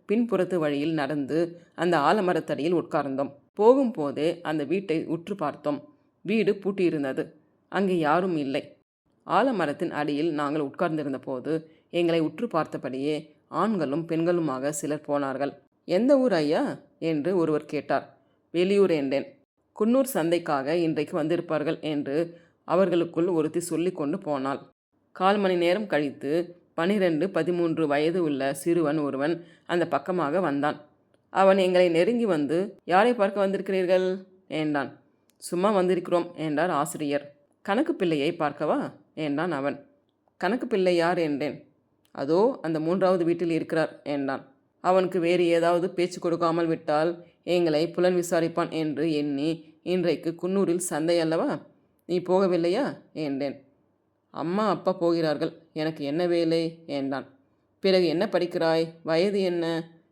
பின்புறத்து வழியில் நடந்து அந்த ஆலமரத்தடியில் உட்கார்ந்தோம். போகும்போதே அந்த வீட்டை உற்று பார்த்தோம். வீடு பூட்டியிருந்தது. அங்கே யாரும் இல்லை. ஆலமரத்தின் அடியில் நாங்கள் உட்கார்ந்திருந்த போது எங்களை உற்று பார்த்தபடியே ஆண்களும் பெண்களுமாக சிலர் போனார்கள். எந்த ஊர் ஐயா என்று ஒருவர் கேட்டார். வெளியூர் என்றேன். குன்னூர் சந்தைக்காக இன்றைக்கு வந்திருப்பார்கள் என்று அவர்களுக்குள் ஒருத்தி சொல்லி கொண்டு போனாள். 1/4 மணி நேரம் கழித்து 12-13 வயது உள்ள சிறுவன் ஒருவன் அந்த பக்கமாக வந்தான். அவன் எங்களை நெருங்கி வந்து, யாரை பார்க்க வந்திருக்கிறீர்கள் என்றான். சும்மா வந்திருக்கிறோம் என்றார் ஆசிரியர். கணக்கு பிள்ளையை பார்க்கவா என்றான் அவன். கணக்கு பிள்ளை யார் என்றேன். அதோ அந்த 3வது வீட்டில் இருக்கிறார் என்றான். அவனுக்கு வேறு ஏதாவது பேச்சு கொடுக்காமல் விட்டால் எங்களை புலன் விசாரிப்பான் என்று எண்ணி, இன்றைக்கு குன்னூரில் சந்தை அல்லவா, நீ போகவில்லையா என்றேன். அம்மா அப்பா போகிறார்கள், எனக்கு என்ன வேலை என்றான். பிறகு என்ன படிக்கிறாய், வயது என்ன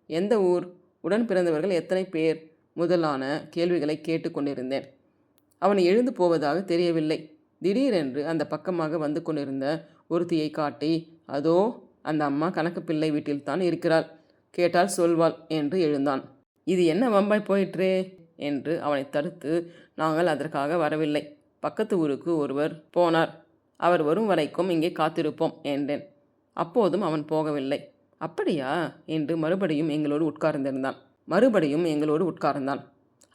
எந்த ஊர்? உடன் பிறந்தவர்கள் எத்தனை பேர்? முதலான கேள்விகளை கேட்டு கொண்டிருந்தேன். அவன் எழுந்து போவதாக தெரியவில்லை. திடீரென்று அந்த பக்கமாக வந்து கொண்டிருந்த ஒருத்தியை காட்டி, அதோ அந்த அம்மா கணக்கு பிள்ளை வீட்டில்தான் இருக்கிறாள், கேட்டால் சொல்வாள் என்று எழுந்தான். இது என்ன வம்பாய் போயிற்றே என்று அவனை தடுத்து, நாங்கள் அதற்காக வரவில்லை, பக்கத்து ஊருக்கு ஒருவர் போனார், அவர் வரும் வரைக்கும் இங்கே காத்திருப்போம் என்றேன். அப்போதும் அவன் போகவில்லை. அப்படியா என்று மறுபடியும் எங்களோடு உட்கார்ந்தான்.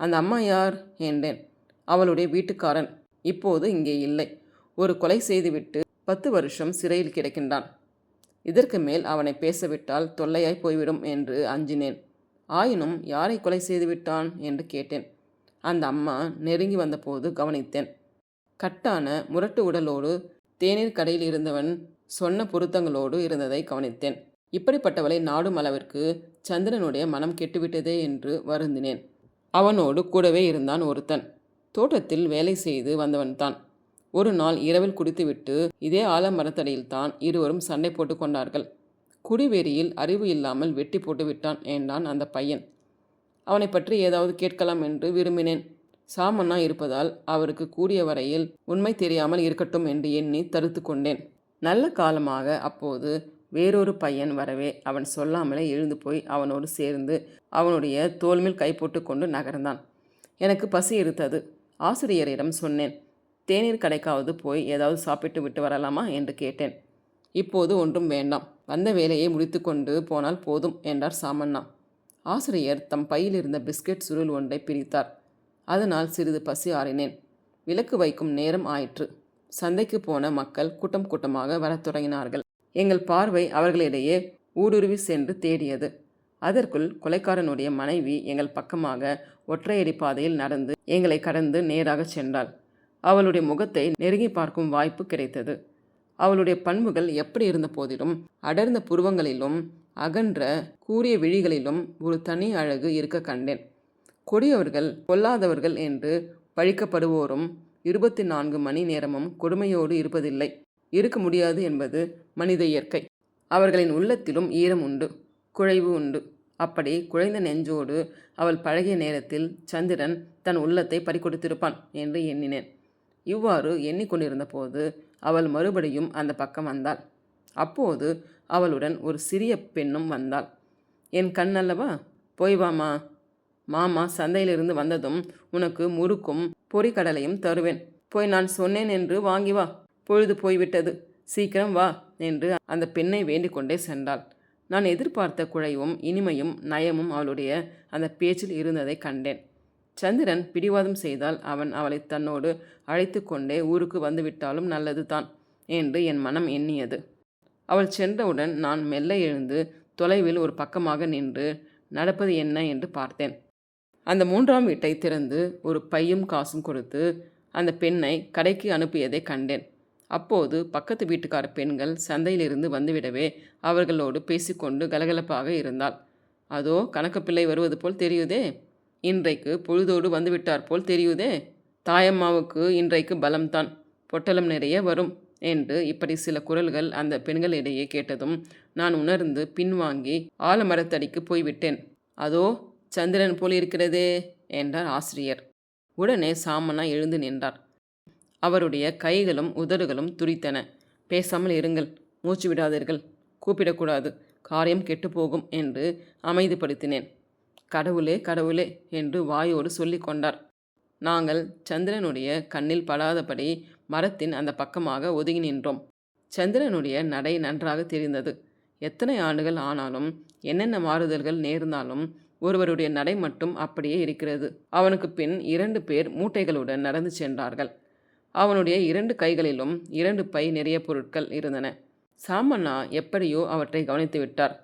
அந்த அம்மா யார் என்றேன். அவளுடைய வீட்டுக்காரன் இப்போது இங்கே இல்லை. ஒரு கொலை செய்துவிட்டு 10 வருஷம் சிறையில் கிடக்கின்றான். இதற்கு மேல் அவனை பேசவிட்டால் தொல்லையாய் போய்விடும் என்று அஞ்சினேன். ஆயினும் யாரை கொலை செய்துவிட்டான் என்று கேட்டேன். அந்த அம்மா நெருங்கி வந்தபோது கவனித்தேன். கட்டான முரட்டு உடலோடு தேநீர் கடையில் இருந்தவன் சொன்ன பொருத்தங்களோடு இருந்ததை கவனித்தேன். இப்படிப்பட்டவளை நாடும் அளவிற்கு சந்திரனுடைய மனம் கெட்டுவிட்டதே என்று வருந்தினேன். அவனோடு கூடவே இருந்தான் ஒருத்தன். தோட்டத்தில் வேலை செய்து வந்தவன்தான். ஒரு நாள் இரவில் குடித்துவிட்டு இதே ஆலமரத்தடியில்தான் இருவரும் சண்டை போட்டு கொண்டார்கள். குடிவெறியில் அறிவு இல்லாமல் வெட்டி போட்டு விட்டான் என்றான் அந்த பையன். அவனை பற்றி ஏதாவது கேட்கலாம் என்று விரும்பினேன். சாமண்ணா இருப்பதால் அவருக்கு கூடிய வரையில் உண்மை தெரியாமல் இருக்கட்டும் என்று எண்ணி தடுத்து கொண்டேன். நல்ல காலமாக அப்போது வேறொரு பையன் வரவே அவன் சொல்லாமலே எழுந்து போய் அவனோடு சேர்ந்து அவனுடைய தோள்மேல் கை போட்டு கொண்டு நகர்ந்தான். எனக்கு பசி இருந்தது. ஆசிரியரிடம் சொன்னேன். தேநீர் கடைக்காவது போய் ஏதாவது சாப்பிட்டு விட்டு வரலாமா என்று கேட்டேன். இப்போது ஒன்றும் வேண்டாம், வந்த வேலையை முடித்து கொண்டு போனால் போதும் என்றார் சாமண்ணா. ஆசிரியர் தம் பையில் இருந்த பிஸ்கட் சுருள் ஒன்றை பிரித்தார். அதனால் சிறிது பசி ஆறினேன். விளக்கு வைக்கும் நேரம் ஆயிற்று. சந்தைக்கு போன மக்கள் கூட்டம் கூட்டமாக வரத் தொடங்கினார்கள். எங்கள் பார்வை அவர்களிடையே ஊடுருவி சென்று தேடியது. அதற்குள் கொலைக்காரனுடைய மனைவி எங்கள் பக்கமாக ஒற்றையடி பாதையில் நடந்து எங்களை கடந்து நேராக சென்றாள். அவளுடைய முகத்தை நெருங்கி பார்க்கும் வாய்ப்பு கிடைத்தது. அவளுடைய பண்புகள் எப்படி இருந்த போதிலும் அடர்ந்த புருவங்களிலும் அகன்ற கூரிய விழிகளிலும் ஒரு தனி அழகு இருக்க கண்டேன். கொடியவர்கள் கொல்லாதவர்கள் என்று பழிக்கப்படுவோரும் 24 மணி நேரமும் கொடுமையோடு இருப்பதில்லை. இருக்க முடியாது என்பது மனித இயற்கை. அவர்களின் உள்ளத்திலும் ஈரம் உண்டு, குழைவு உண்டு. அப்படி குழைந்த நெஞ்சோடு அவள் பழகிய நேரத்தில் சந்திரன் தன் உள்ளத்தை பறிகொடுத்திருப்பான் என்று எண்ணினேன். இவ்வாறு எண்ணிக்கொண்டிருந்த போது அவள் மறுபடியும் அந்த பக்கம் வந்தாள். அப்போது அவளுடன் ஒரு சிறிய பெண்ணும் வந்தாள். என் கண் அல்லவா, போய் வாமா, மாமா சந்தையிலிருந்து வந்ததும் உனக்கு முறுக்கும் பொறிக்கடலையும் தருவேன், போய் நான் சொன்னேன் என்று வாங்கி வா, பொழுது போய்விட்டது, சீக்கிரம் வா என்று அந்த பெண்ணை வேண்டிக் கொண்டே சென்றாள். நான் எதிர்பார்த்த குழைவும் இனிமையும் நயமும் அவளுடைய அந்த பேச்சில் இருந்ததை கண்டேன். சந்திரன் பிடிவாதம் செய்தால் அவன் அவளை தன்னோடு அழைத்து கொண்டே ஊருக்கு வந்துவிட்டாலும் நல்லது தான் என்று என் மனம் எண்ணியது. அவள் சென்றவுடன் நான் மெல்ல எழுந்து தொலைவில் ஒரு பக்கமாக நின்று நடப்பது என்ன என்று பார்த்தேன். அந்த 3ஆம் வீட்டை திறந்து ஒரு பையும் காசும் கொடுத்து அந்த பெண்ணை கடைக்கு அனுப்பியதை கண்டேன். அப்போது பக்கத்து வீட்டுக்கார பெண்கள் சந்தையிலிருந்து வந்துவிடவே அவர்களோடு பேசிக்கொண்டு கலகலப்பாக இருந்தாள். அதோ கணக்கு பிள்ளை வருவது போல் தெரியுதே, இன்றைக்கு பொழுதோடு வந்துவிட்டார் போல் தெரியுதே, தாயம்மாவுக்கு இன்றைக்கு பலம்தான், பொட்டலம் நிறைய வரும் என்று இப்படி சில குரல்கள் அந்த பெண்களிடையே கேட்டதும் நான் உணர்ந்து பின்வாங்கி ஆலமரத்தடிக்கு போய்விட்டேன். அதோ சந்திரன் போல் இருக்கிறதே என்றார் ஆசிரியர். உடனே சாமண்ணா எழுந்து நின்றார். அவருடைய கைகளும் உதடுகளும் துடித்தன. பேசாமல் இருங்கள், மூச்சு விடாதீர்கள், கூப்பிடக்கூடாது, காரியம் கெட்டுப்போகும் என்று அமைதிப்படுத்தினேன். கடவுளே கடவுளே என்று வாயோடு சொல்லி கொண்டார். நாங்கள் சந்திரனுடைய கண்ணில் படாதபடி மரத்தின் அந்த பக்கமாக ஒதுங்கி நின்றோம். சந்திரனுடைய நடை நன்றாக தெரிந்தது. எத்தனை ஆண்டுகள் ஆனாலும் என்னென்ன மாறுதல்கள் நேர்ந்தாலும் ஒருவருடைய நடை மட்டும் அப்படியே இருக்கிறது. அவனுக்கு பின் 2 பேர் மூட்டைகளுடன் நடந்து சென்றார்கள். அவனுடைய 2 கைகளிலும் 2 பை நிறைய பொருட்கள் இருந்தன. சாமண்ணா எப்படியோ அவற்றை கவனித்து விட்டார்.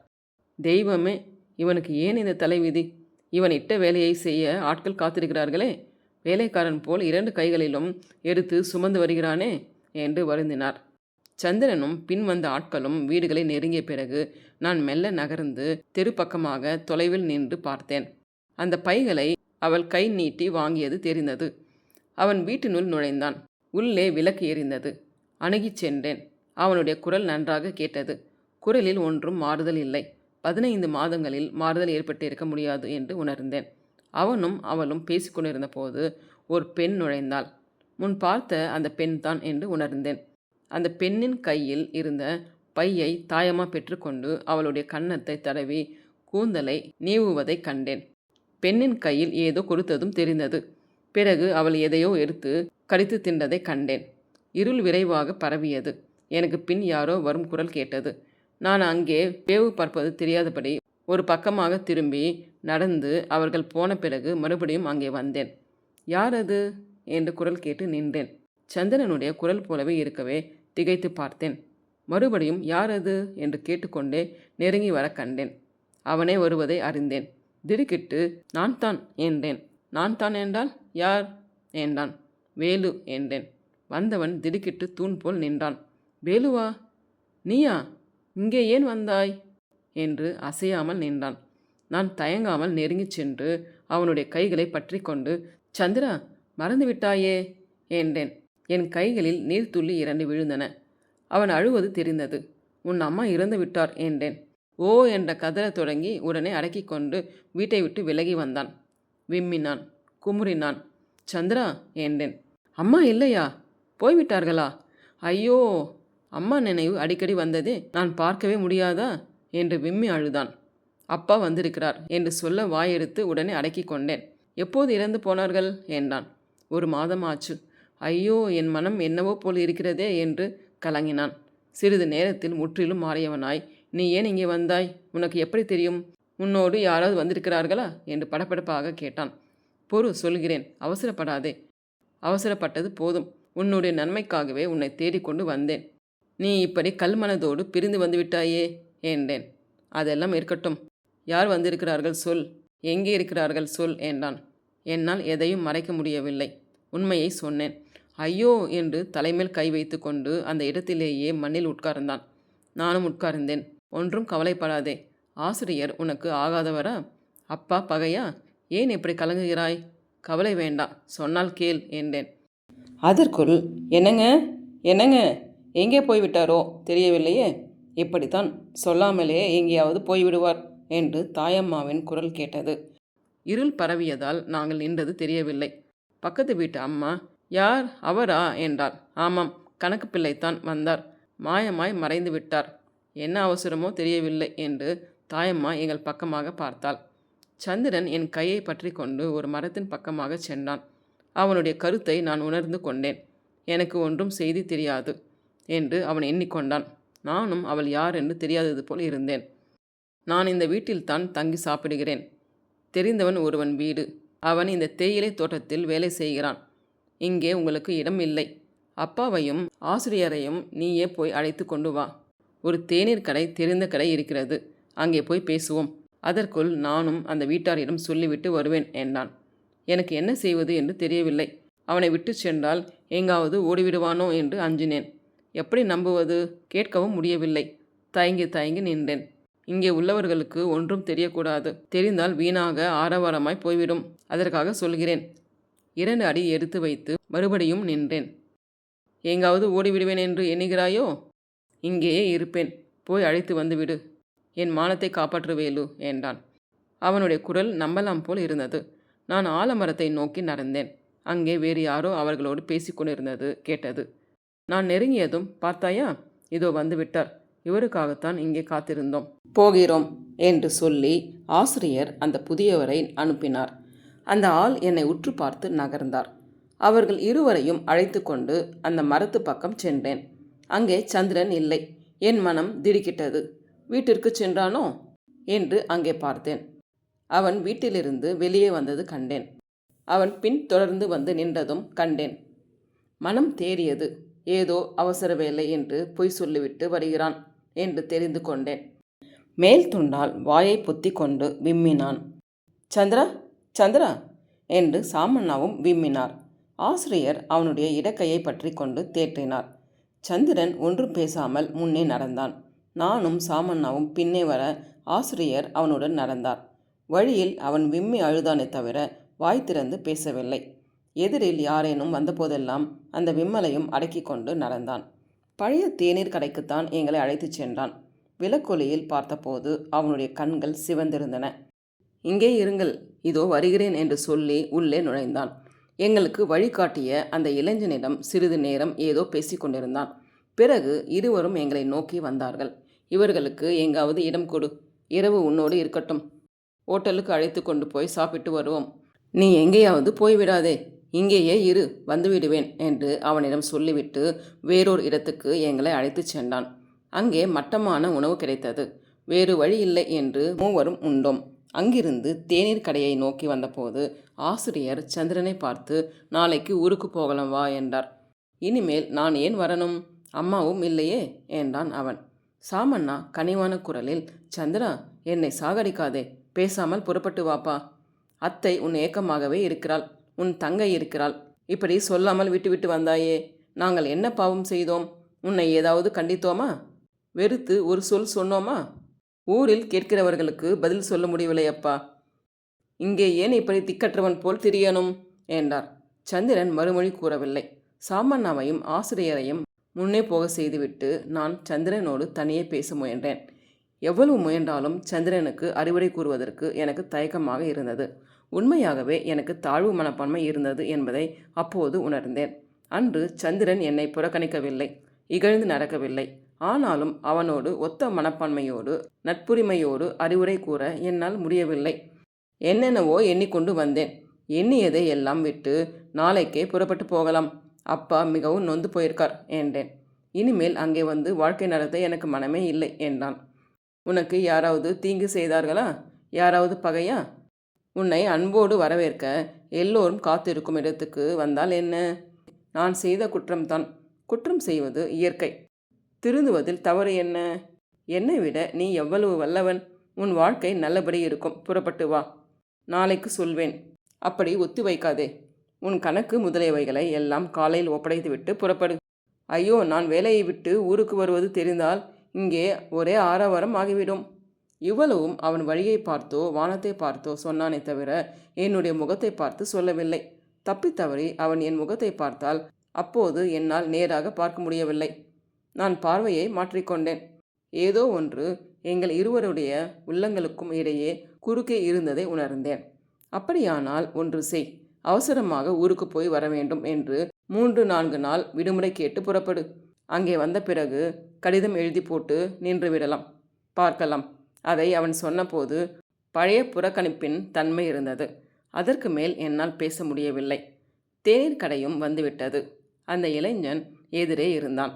தெய்வமே, இவனுக்கு ஏன் இந்த தலைவிதி? இவன் இட்ட வேலையை செய்ய ஆட்கள் காத்திருக்கிறார்களே, வேலைக்காரன் போல் 2 கைகளிலும் எடுத்து சுமந்து வருகிறானே என்று வருந்தினார். சந்திரனும் பின் வந்த ஆட்களும் வீடுகளை நெருங்கிய பிறகு நான் மெல்ல நகர்ந்து தெரு பக்கமாக தொலைவில் நின்று பார்த்தேன். அந்த பைகளை அவள் கை நீட்டி வாங்கியது தெரிந்தது. அவன் வீட்டினுள் நுழைந்தான். உள்ளே விளக்கு எரிந்தது. அணுகிச் சென்றேன். அவனுடைய குரல் நன்றாக கேட்டது. குரலில் ஒன்றும் மாறுதல் இல்லை. 15 மாதங்களில் மாறுதல் ஏற்பட்டிருக்க முடியாது என்று உணர்ந்தேன். அவனும் அவளும் பேசிக்கொண்டிருந்த போது ஒரு பெண் நுழைந்தாள். முன் பார்த்த அந்த பெண் தான் என்று உணர்ந்தேன். அந்த பெண்ணின் கையில் இருந்த பையை தாயம்மா பெற்றுக்கொண்டு அவளுடைய கன்னத்தை தடவி கூந்தலை நீவுவதைக் கண்டேன். பெண்ணின் கையில் ஏதோ கொடுத்ததும் தெரிந்தது. பிறகு அவள் எதையோ எடுத்து கடித்து தின்றதைக் கண்டேன். இருள் விரைவாக பரவியது. எனக்கு பின் யாரோ வரும் குரல் கேட்டது. நான் அங்கே வேவு பார்ப்பது தெரியாதபடி ஒரு பக்கமாக திரும்பி நடந்து அவர்கள் போன பிறகு மறுபடியும் அங்கே வந்தேன். யார் அது என்று குரல் கேட்டு நின்றேன். சந்திரனுடைய குரல் போலவே இருக்கவே திகைத்து பார்த்தேன். மறுபடியும் யார் அது என்று கேட்டுக்கொண்டே நெருங்கி வர கண்டேன். அவனே வருவதை அறிந்தேன். திடுக்கிட்டு நான் தான் என்றேன். நான் தான் என்றால் யார் என்றான். வேலு என்றேன். வந்தவன் திடுக்கிட்டு தூண் போல் நின்றான். வேலுவா, நீயா? இங்கே ஏன் வந்தாய் என்று அசையாமல் நின்றான். நான் தயங்காமல் நெருங்கிச் சென்று அவனுடைய கைகளை பற்றி கொண்டு, சந்திரா, மறந்து விட்டாயே என்றேன். என் கைகளில் நீர்த்துள்ளி 2 விழுந்தன. அவன் அழுவது தெரிந்தது. உன் அம்மா இறந்து விட்டார் என்றேன். ஓ என்ற கதறத் தொடங்கி உடனே அடக்கி கொண்டு வீட்டை விட்டு விலகி வந்தான். விம்மினான், குமுறினான். சந்திரா என்றேன். அம்மா இல்லையா? போய்விட்டார்களா? ஐயோ, அம்மா நினைவு அடிக்கடி வந்ததே, நான் பார்க்கவே முடியாதா என்று விம்மி அழுதான். அப்பா வந்திருக்கிறார் என்று சொல்ல வாயெடுத்து உடனே அடக்கி கொண்டேன். எப்போது இறந்து போனார்கள் என்றான். 1 மாதம் ஆச்சு. ஐயோ, என் மனம் என்னவோ போல் இருக்கிறதே என்று கலங்கினான். சிறிது நேரத்தில் முற்றிலும் மாறியவனாய், நீ ஏன் இங்கே வந்தாய்? உனக்கு எப்படி தெரியும்? உன்னோடு யாராவது வந்திருக்கிறார்களா என்று படபடப்பாக கேட்டான். பொறு, சொல்கிறேன், அவசரப்படாதே. அவசரப்பட்டது போதும். உன்னுடைய நன்மைக்காகவே உன்னை தேடிக்கொண்டு வந்தேன். நீ இப்படி கல்மனதோடு பிரிந்து வந்து விட்டாயே என்றேன். அதெல்லாம் இருக்கட்டும். யார் வந்திருக்கிறார்கள் சொல். எங்கே இருக்கிறார்கள் சொல் என்றான். என்னால் எதையும் மறைக்க முடியவில்லை. உண்மையை சொன்னேன். ஐயோ என்று தலைமேல் கை வைத்து கொண்டு அந்த இடத்திலேயே மண்ணில் உட்கார்ந்தான். நானும் உட்கார்ந்தேன். ஒன்றும் கவலைப்படாதே. ஆசிரியர் உனக்கு ஆகாதவரா? அப்பா பகையா? ஏன் இப்படி கலங்குகிறாய்? கவலை வேண்டாம், சொன்னால் கேள் என்றேன். அதற்குள் என்னங்க என்னங்க எங்கே போய்விட்டாரோ தெரியவில்லையே. இப்படித்தான் சொல்லாமலே எங்கேயாவது போய்விடுவார் என்று தாயம்மாவின் குரல் கேட்டது. இருள் பரவியதால் நாங்கள் நின்றது தெரியவில்லை. பக்கத்து வீட்டு அம்மா, யார் அவரா என்றாள். ஆமாம், கணக்கு பிள்ளைத்தான் வந்தார். மாயமாய் மறைந்து விட்டார். என்ன அவசரமோ தெரியவில்லை என்று தாயம்மா எங்கள் பக்கமாக பார்த்தாள். சந்திரன் என் கையை பற்றி கொண்டு ஒரு மரத்தின் பக்கமாக சென்றான். அவனுடைய கருத்தை நான் உணர்ந்து கொண்டேன். எனக்கு ஒன்றும் செய்தி தெரியாது என்று அவன் எண்ணிக்கொண்டான். நானும் அவள் யார் என்று தெரியாதது போல் இருந்தேன். நான் இந்த வீட்டில்தான் தங்கி சாப்பிடுகிறேன். தெரிந்தவன் ஒருவன் வீடு. அவன் இந்த தேயிலை தோட்டத்தில் வேலை செய்கிறான். இங்கே உங்களுக்கு இடம் இல்லை. அப்பாவையும் ஆசிரியரையும் நீயே போய் அழைத்து கொண்டு வா. ஒரு தேநீர் கடை தெரிந்த கடை இருக்கிறது. அங்கே போய் பேசுவோம். அதற்குள் நானும் அந்த வீட்டாரிடம் சொல்லிவிட்டு வருவேன் என்றான். எனக்கு என்ன செய்வது என்று தெரியவில்லை. அவனை விட்டு சென்றால் எங்காவது ஓடிவிடுவானோ என்று அஞ்சினேன். எப்படி நம்புவது? கேட்கவும் முடியவில்லை. தயங்கி தயங்கி நின்றேன். இங்கே உள்ளவர்களுக்கு ஒன்றும் தெரியக்கூடாது. தெரிந்தால் வீணாக ஆரவாரமாய் போய்விடும். அதற்காக சொல்கிறேன். 2 அடி எடுத்து வைத்து மறுபடியும் நின்றேன். எங்காவது ஓடிவிடுவேன் என்று எண்ணுகிறாயோ? இங்கேயே இருப்பேன். போய் அழைத்து வந்துவிடு. என் மானத்தை காப்பாற்று வேலு என்றான். அவனுடைய குரல் நம்பலாம் போல் இருந்தது. நான் ஆலமரத்தை நோக்கி நடந்தேன். அங்கே வேறு யாரோ அவர்களோடு பேசிக்கொண்டிருந்தது கேட்டது. நான் நெருங்கியதும், பார்த்தாயா, இதோ வந்துவிட்டார். இவருக்காகத்தான் இங்கே காத்திருந்தோம். போகிறோம் என்று சொல்லி ஆசிரியர் அந்த புதியவரை அனுப்பினார். அந்த ஆள் என்னை உற்று பார்த்து நகர்ந்தார். அவர்கள் இருவரையும் அழைத்து கொண்டு அந்த மரத்து பக்கம் சென்றேன். அங்கே சந்திரன் இல்லை. என் மனம் திடுக்கிட்டது. வீட்டிற்கு சென்றானோ என்று அங்கே பார்த்தேன். அவன் வீட்டிலிருந்து வெளியே வந்தது கண்டேன். அவன் பின் தொடர்ந்து வந்து நின்றதும் கண்டேன். மனம் தேறியது. ஏதோ அவசர வேலை என்று பொய் சொல்லிவிட்டு வருகிறான் என்று தெரிந்து கொண்டேன். மேல் துண்டால் வாயை பொத்தி கொண்டு விம்மினான். சந்திரா, சந்திரா என்று சாமண்ணாவும் விம்மினார். ஆசிரியர் அவனுடைய இடக்கையை பற்றி கொண்டு தேற்றினார். சந்திரன் ஒன்றும் பேசாமல் முன்னே நடந்தான். நானும் சாமண்ணாவும் பின்னே வர ஆசிரியர் அவனுடன் நடந்தார். வழியில் அவன் விம்மி அழுதானே தவிர வாய் திறந்து பேசவில்லை. எதிரில் யாரேனும் வந்தபோதெல்லாம் அந்த விம்மலையும் அடக்கி கொண்டு நடந்தான். பழைய தேநீர் கடைக்குத்தான் எங்களை அழைத்துச் சென்றான். விளக்கொலியில் பார்த்தபோது அவனுடைய கண்கள் சிவந்திருந்தன. இங்கே இருங்கள், இதோ வருகிறேன் என்று சொல்லி உள்ளே நுழைந்தான். எங்களுக்கு வழிகாட்டிய அந்த இளைஞனிடம் சிறிது நேரம் ஏதோ பேசிக்கொண்டிருந்தான். பிறகு இருவரும் எங்களை நோக்கி வந்தார்கள். இவர்களுக்கு எங்காவது இடம் கொடு, இரவு உன்னோடு இருக்கட்டும், ஓட்டலுக்கு அழைத்து கொண்டு போய் சாப்பிட்டு வருவோம். நீ எங்கேயாவது போய்விடாதே, இங்கேயே இரு, வந்துவிடுவேன் என்று அவனிடம் சொல்லிவிட்டு வேறொரு இடத்துக்கு எங்களை அழைத்துச் சென்றான். அங்கே மட்டமான உணவு கிடைத்தது. வேறு வழி இல்லை என்று மூவரும் உண்டோம். அங்கிருந்து தேநீர் கடையை நோக்கி வந்தபோது ஆசிரியர் சந்திரனை பார்த்து, நாளைக்கு ஊருக்கு போகலாம் வா என்றார். இனிமேல் நான் ஏன் வரணும், அம்மாவும் இல்லையே என்றான் அவன். சாமண்ணா கனிவான குரலில், சந்திரா, என்னை சாகடிக்காதே, பேசாமல் புறப்பட்டு வாப்பா. அத்தை உன் ஏக்கமாகவே இருக்கிறாள், உன் தங்கை இருக்கிறாள், இப்படி சொல்லாமல் விட்டுவிட்டு வந்தாயே. நாங்கள் என்ன பாவம் செய்தோம்? உன்னை ஏதாவது கண்டித்தோமா? வெறுத்து ஒரு சொல் சொன்னோமா? ஊரில் கேட்கிறவர்களுக்கு பதில் சொல்ல முடியவில்லையப்பா. இங்கே ஏன் இப்படி திக்கற்றவன் போல் திரியணும் என்றார். சந்திரன் மறுமொழி கூறவில்லை. சாமண்ணாவையும் ஆசிரியரையும் முன்னே போக செய்துவிட்டு நான் சந்திரனோடு தனியே பேச முயன்றேன். எவ்வளவு முயன்றாலும் சந்திரனுக்கு அறிவுரை கூறுவதற்கு எனக்கு தயக்கமாக இருந்தது. உண்மையாகவே எனக்கு தாழ்வு மனப்பான்மை இருந்தது என்பதை அப்போது உணர்ந்தேன். அன்று சந்திரன் என்னை புறக்கணிக்கவில்லை, இகழ்ந்து நடக்கவில்லை. ஆனாலும் அவனோடு ஒத்த மனப்பான்மையோடு நட்புரிமையோடு அறிவுரை கூற என்னால் முடியவில்லை. என்னென்னவோ எண்ணிக்கொண்டு வந்தேன். எண்ணியதை எல்லாம் விட்டு நாளைக்கே புறப்பட்டு போகலாம், அப்பா மிகவும் நொந்து போயிருக்கார் என்றேன். இனிமேல் அங்கே வந்து வாழ்க்கை நடத்த எனக்கு மனமே இல்லை என்றான். உனக்கு யாராவது தீங்கு செய்தார்களா? யாராவது பகையா? உன்னை அன்போடு வரவேற்க எல்லோரும் காத்திருக்கும் இடத்துக்கு வந்தால் என்ன? நான் செய்த குற்றம்தான். குற்றம் செய்வது இயற்கை, திருந்துவதில் தவறு என்ன? என்னை விட நீ எவ்வளவு வல்லவன். உன் வாழ்க்கை நல்லபடி இருக்கும், புறப்பட்டு வா. நாளைக்கு சொல்வேன், அப்படி ஒத்தி வைக்காதே. உன் கணக்கு முதலியவைகளை எல்லாம் காலையில் ஒப்படைத்துவிட்டு புறப்படு. ஐயோ, நான் வேலையை விட்டு ஊருக்கு வருவது தெரிந்தால் இங்கே ஒரே ஆரவாரம் ஆகிவிடும். இவ்வளவும் அவன் வழியை பார்த்தோ வானத்தை பார்த்தோ சொன்னானே தவிர என்னுடைய முகத்தை பார்த்து சொல்லவில்லை. தப்பித்தவறி அவன் என் முகத்தை பார்த்தால் அப்போது என்னால் நேராக பார்க்க முடியவில்லை. நான் பார்வையை மாற்றிக்கொண்டேன். ஏதோ ஒன்று எங்கள் இருவருடைய உள்ளங்களுக்கும் இடையே குறுக்கே இருந்ததை உணர்ந்தேன். அப்படியானால் ஒன்று செய், அவசரமாக ஊருக்கு போய் வர வேண்டும் என்று 3-4 நாள் விடுமுறை கேட்டு புறப்படு. அங்கே வந்த பிறகு கடிதம் எழுதி போட்டு நின்று விடலாம், பார்க்கலாம். அதை அவன் சொன்னபோது பழைய புறக்கணிப்பின் தன்மை இருந்தது. அதற்கு மேல் என்னால் பேச முடியவில்லை. தேநீர் கடையும் வந்துவிட்டது. அந்த இளைஞன் எதிரே இருந்தான்.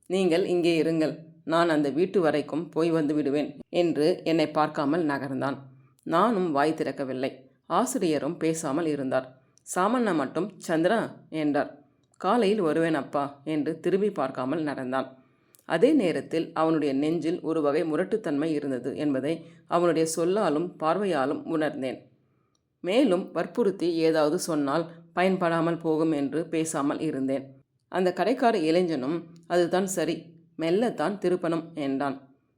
நீங்கள் இங்கே இருங்கள், நான் அந்த வீட்டு வரைக்கும் போய் வந்து விடுவேன் என்று என்னை பார்க்காமல் நகர்ந்தான். நானும் வாய் திறக்கவில்லை. ஆசிரியரும் பேசாமல் இருந்தார். சாமண்ணா மட்டும் சந்திரா என்றார். காலையில் வருவேன் அப்பா என்று திரும்பி பார்க்காமல் நடந்தான். அதே நேரத்தில் அவனுடைய நெஞ்சில் ஒரு வகை முரட்டுத்தன்மை இருந்தது என்பதை அவனுடைய சொல்லாலும் பார்வையாலும் உணர்ந்தேன். மேலும் வற்புறுத்தி ஏதாவது சொன்னால் பயன்படாமல் போகும் என்று பேசாமல் இருந்தேன். அந்த கடைக்கார இளைஞனும் அதுதான் சரி, மெல்லத்தான் திருப்பணம் என்றான்.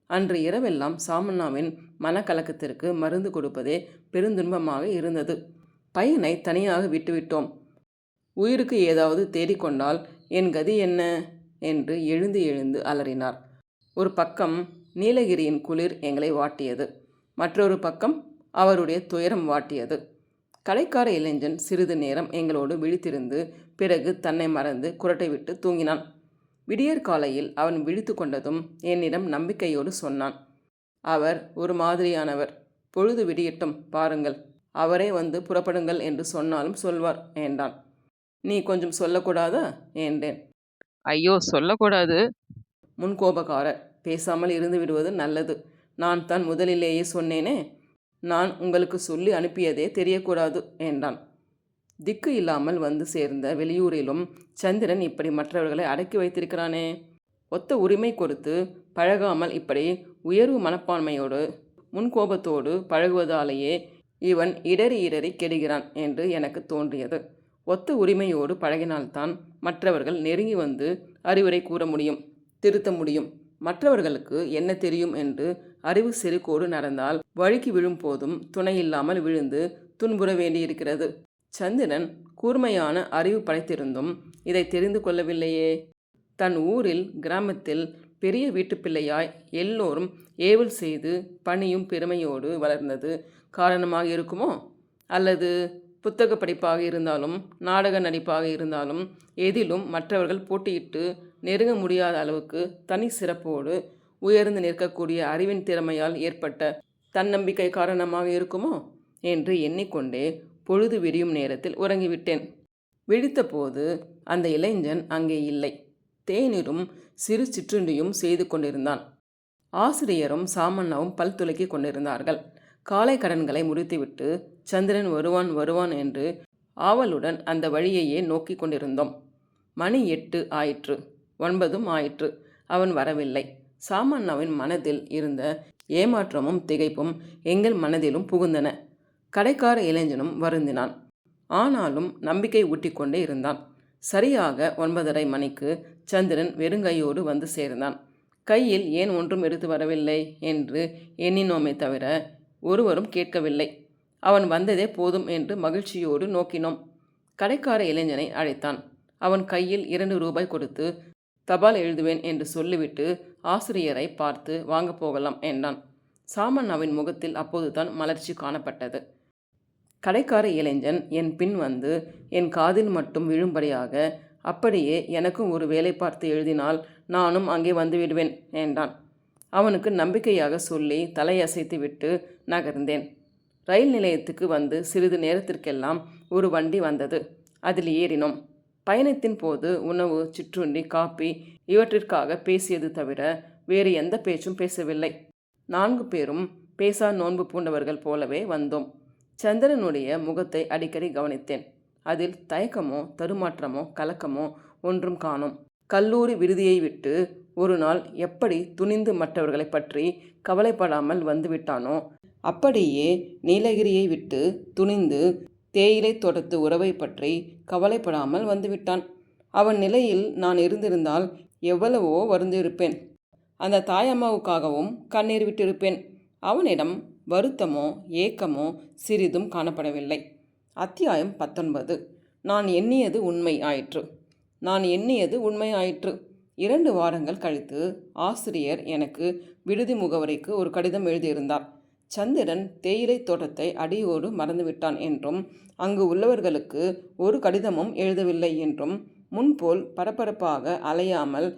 அன்று இரவெல்லாம் சாமண்ணாவின் மனக்கலக்கத்திற்கு மருந்து கொடுப்பதே பெருந்துன்பமாக இருந்தது. பையனை தனியாக விட்டுவிட்டோம். உயிருக்கு ஏதாவது தேடிக்கொண்டால் என் கதி என்ன என்று எழுந்து எழுந்து அலறினார். ஒரு பக்கம் நீலகிரியின் குளிர் எங்களை வாட்டியது, மற்றொரு பக்கம் அவருடைய துயரம் வாட்டியது. கடைக்கார இளைஞன் சிறிது நேரம் எங்களோடு விழித்திருந்து பிறகு தன்னை மறந்து குரட்டை விட்டு தூங்கினான். விடியற் காலையில் அவன் விழித்து கொண்டதும் என்னிடம் நம்பிக்கையோடு சொன்னான், அவர் ஒரு மாதிரியானவர், பொழுது விடியட்டும் பாருங்கள், அவரே வந்து புறப்படுங்கள் என்று சொன்னாலும் சொல்வார் என்றான். நீ கொஞ்சம் சொல்லக்கூடாதா என்றேன். ஐயோ, சொல்லக்கூடாது. முன்கோபக்காரர், பேசாமல் இருந்து விடுவது நல்லது. நான் தான் முதலிலேயே சொன்னேனே, நான் உங்களுக்கு சொல்லி அனுப்பியதே தெரியக்கூடாது என்றான். திக்கு இல்லாமல் வந்து சேர்ந்த வெளியூரிலும் சந்திரன் இப்படி மற்றவர்களை அடக்கி வைத்திருக்கிறானே. ஒத்த உரிமை கொடுத்து பழகாமல் இப்படி உயர்வு மனப்பான்மையோடு முன்கோபத்தோடு பழகுவதாலேயே இவன் இடறி இடறி கெடுகிறான் என்று எனக்கு தோன்றியது. ஒத்த உரிமையோடு பழகினால்தான் மற்றவர்கள் நெருங்கி வந்து அறிவுரை கூற முடியும், திருத்த முடியும். மற்றவர்களுக்கு என்ன தெரியும் என்று அறிவு செருக்கோடு நடந்தால் வழுக்கி விழும் போதும் துணையில்லாமல் விழுந்து துன்புற வேண்டியிருக்கிறது. சந்திரன் கூர்மையான அறிவு படைத்திருந்தும் இதை தெரிந்து கொள்ளவில்லையே. தன் ஊரில் கிராமத்தில் பெரிய வீட்டு பிள்ளையாய் எல்லோரும் ஏவல் செய்து பணியும் பெருமையோடு வளர்ந்தது காரணமாக இருக்குமோ? அல்லது புத்தக படிப்பாக இருந்தாலும் நாடக நடிப்பாக இருந்தாலும் எதிலும் மற்றவர்கள் போட்டியிட்டு நெருங்க முடியாத அளவுக்கு தனி சிறப்போடு உயர்ந்து நிற்கக்கூடிய அறிவின் திறமையால் ஏற்பட்ட தன்னம்பிக்கை காரணமாக இருக்குமோ என்று எண்ணிக்கொண்டே பொழுது விடியும் நேரத்தில் உறங்கிவிட்டேன். விழித்தபோது அந்த இளைஞன் அங்கே இல்லை. தேநீரும் சிறு சிற்றுண்டியும் செய்து கொண்டிருந்தான். ஆசிரியரும் சாமண்ணாவும் பல் துலக்கி கொண்டிருந்தார்கள். காலை கடன்களை முடித்துவிட்டு சந்திரன் வருவான் வருவான் என்று ஆவலுடன் அந்த வழியையே நோக்கி கொண்டிருந்தோம். மணி 8 ஆயிற்று. 9 ஆயிற்று. அவன் வரவில்லை. சாமண்ணாவின் மனதில் இருந்த ஏமாற்றமும் திகைப்பும் எங்கள் மனதிலும் புகுந்தன. கடைக்கார இளைஞனும் வருந்தினான். ஆனாலும் நம்பிக்கை ஊட்டிக்கொண்டே இருந்தான். சரியாக 9:30 மணிக்கு சந்திரன் வெறுங்கையோடு வந்து சேர்ந்தான். கையில் ஏன் ஒன்றும் எடுத்து வரவில்லை என்று எண்ணினோமே தவிர ஒருவரும் கேட்கவில்லை. அவன் வந்ததே போதும் என்று மகிழ்ச்சியோடு நோக்கினோம். கடைக்கார இளைஞனை அழைத்தான். அவன் கையில் 2 ரூபாய் கொடுத்து தபால் எழுதுவேன் என்று சொல்லிவிட்டு ஆசிரியரை பார்த்து வாங்க போகலாம் என்றான். சாமண்ணாவின் முகத்தில் அப்போதுதான் மலர்ச்சி காணப்பட்டது. கடைக்கார இளைஞன் என் பின் வந்து என் காதில் மட்டும் விழும்படியாக, அப்படியே எனக்கும் ஒரு வேலை பார்த்து எழுதினால் நானும் அங்கே வந்துவிடுவேன் என்றான். அவனுக்கு நம்பிக்கையாக சொல்லி தலையசைத்து விட்டு நகர்ந்தேன். ரயில் நிலையத்துக்கு வந்து சிறிது நேரத்திற்கெல்லாம் ஒரு வண்டி வந்தது. அதில் ஏறினோம். பயணத்தின் போது உணவு, சிற்றுண்டி, காப்பி இவற்றிற்காக பேசியது தவிர வேறு எந்த பேச்சும் பேசவில்லை. 4 பேரும் பேசா நோன்பு பூண்டவர்கள் போலவே வந்தோம். சந்திரனுடைய முகத்தை அடிக்கடி கவனித்தேன். அதில் தயக்கமோ தடுமாற்றமோ கலக்கமோ ஒன்றும் காணோம். கல்லூரி விடுதியை விட்டு ஒரு நாள் எப்படி துணிந்து மற்றவர்களை பற்றி கவலைப்படாமல் வந்துவிட்டானோ, அப்படியே நீலகிரியை விட்டு துணிந்து தேயிலை தோட்டத்து உறவை பற்றி கவலைப்படாமல் வந்துவிட்டான். அவன் நிலையில் நான் இருந்திருந்தால் எவ்வளவோ வருந்திருப்பேன். அந்த தாயம்மாவுக்காகவும் கண்ணீர் விட்டிருப்பேன். அவனிடம் வருத்தமோ ஏக்கமோ சிறிதும் காணப்படவில்லை. அத்தியாயம் 19. நான் எண்ணியது உண்மை ஆயிற்று. 2 வாரங்கள் கழித்து ஆசிரியர் எனக்கு விடுதி முகவரிக்கு ஒரு கடிதம் எழுதியிருந்தார். சந்திரன் தேயிலை தோட்டத்தை அடியோடு மறந்துவிட்டான் என்றும், அங்கு உள்ளவர்களுக்கு ஒரு கடிதமும் எழுதவில்லை என்றும், முன்போல் பரபரப்பாக அலையாமல்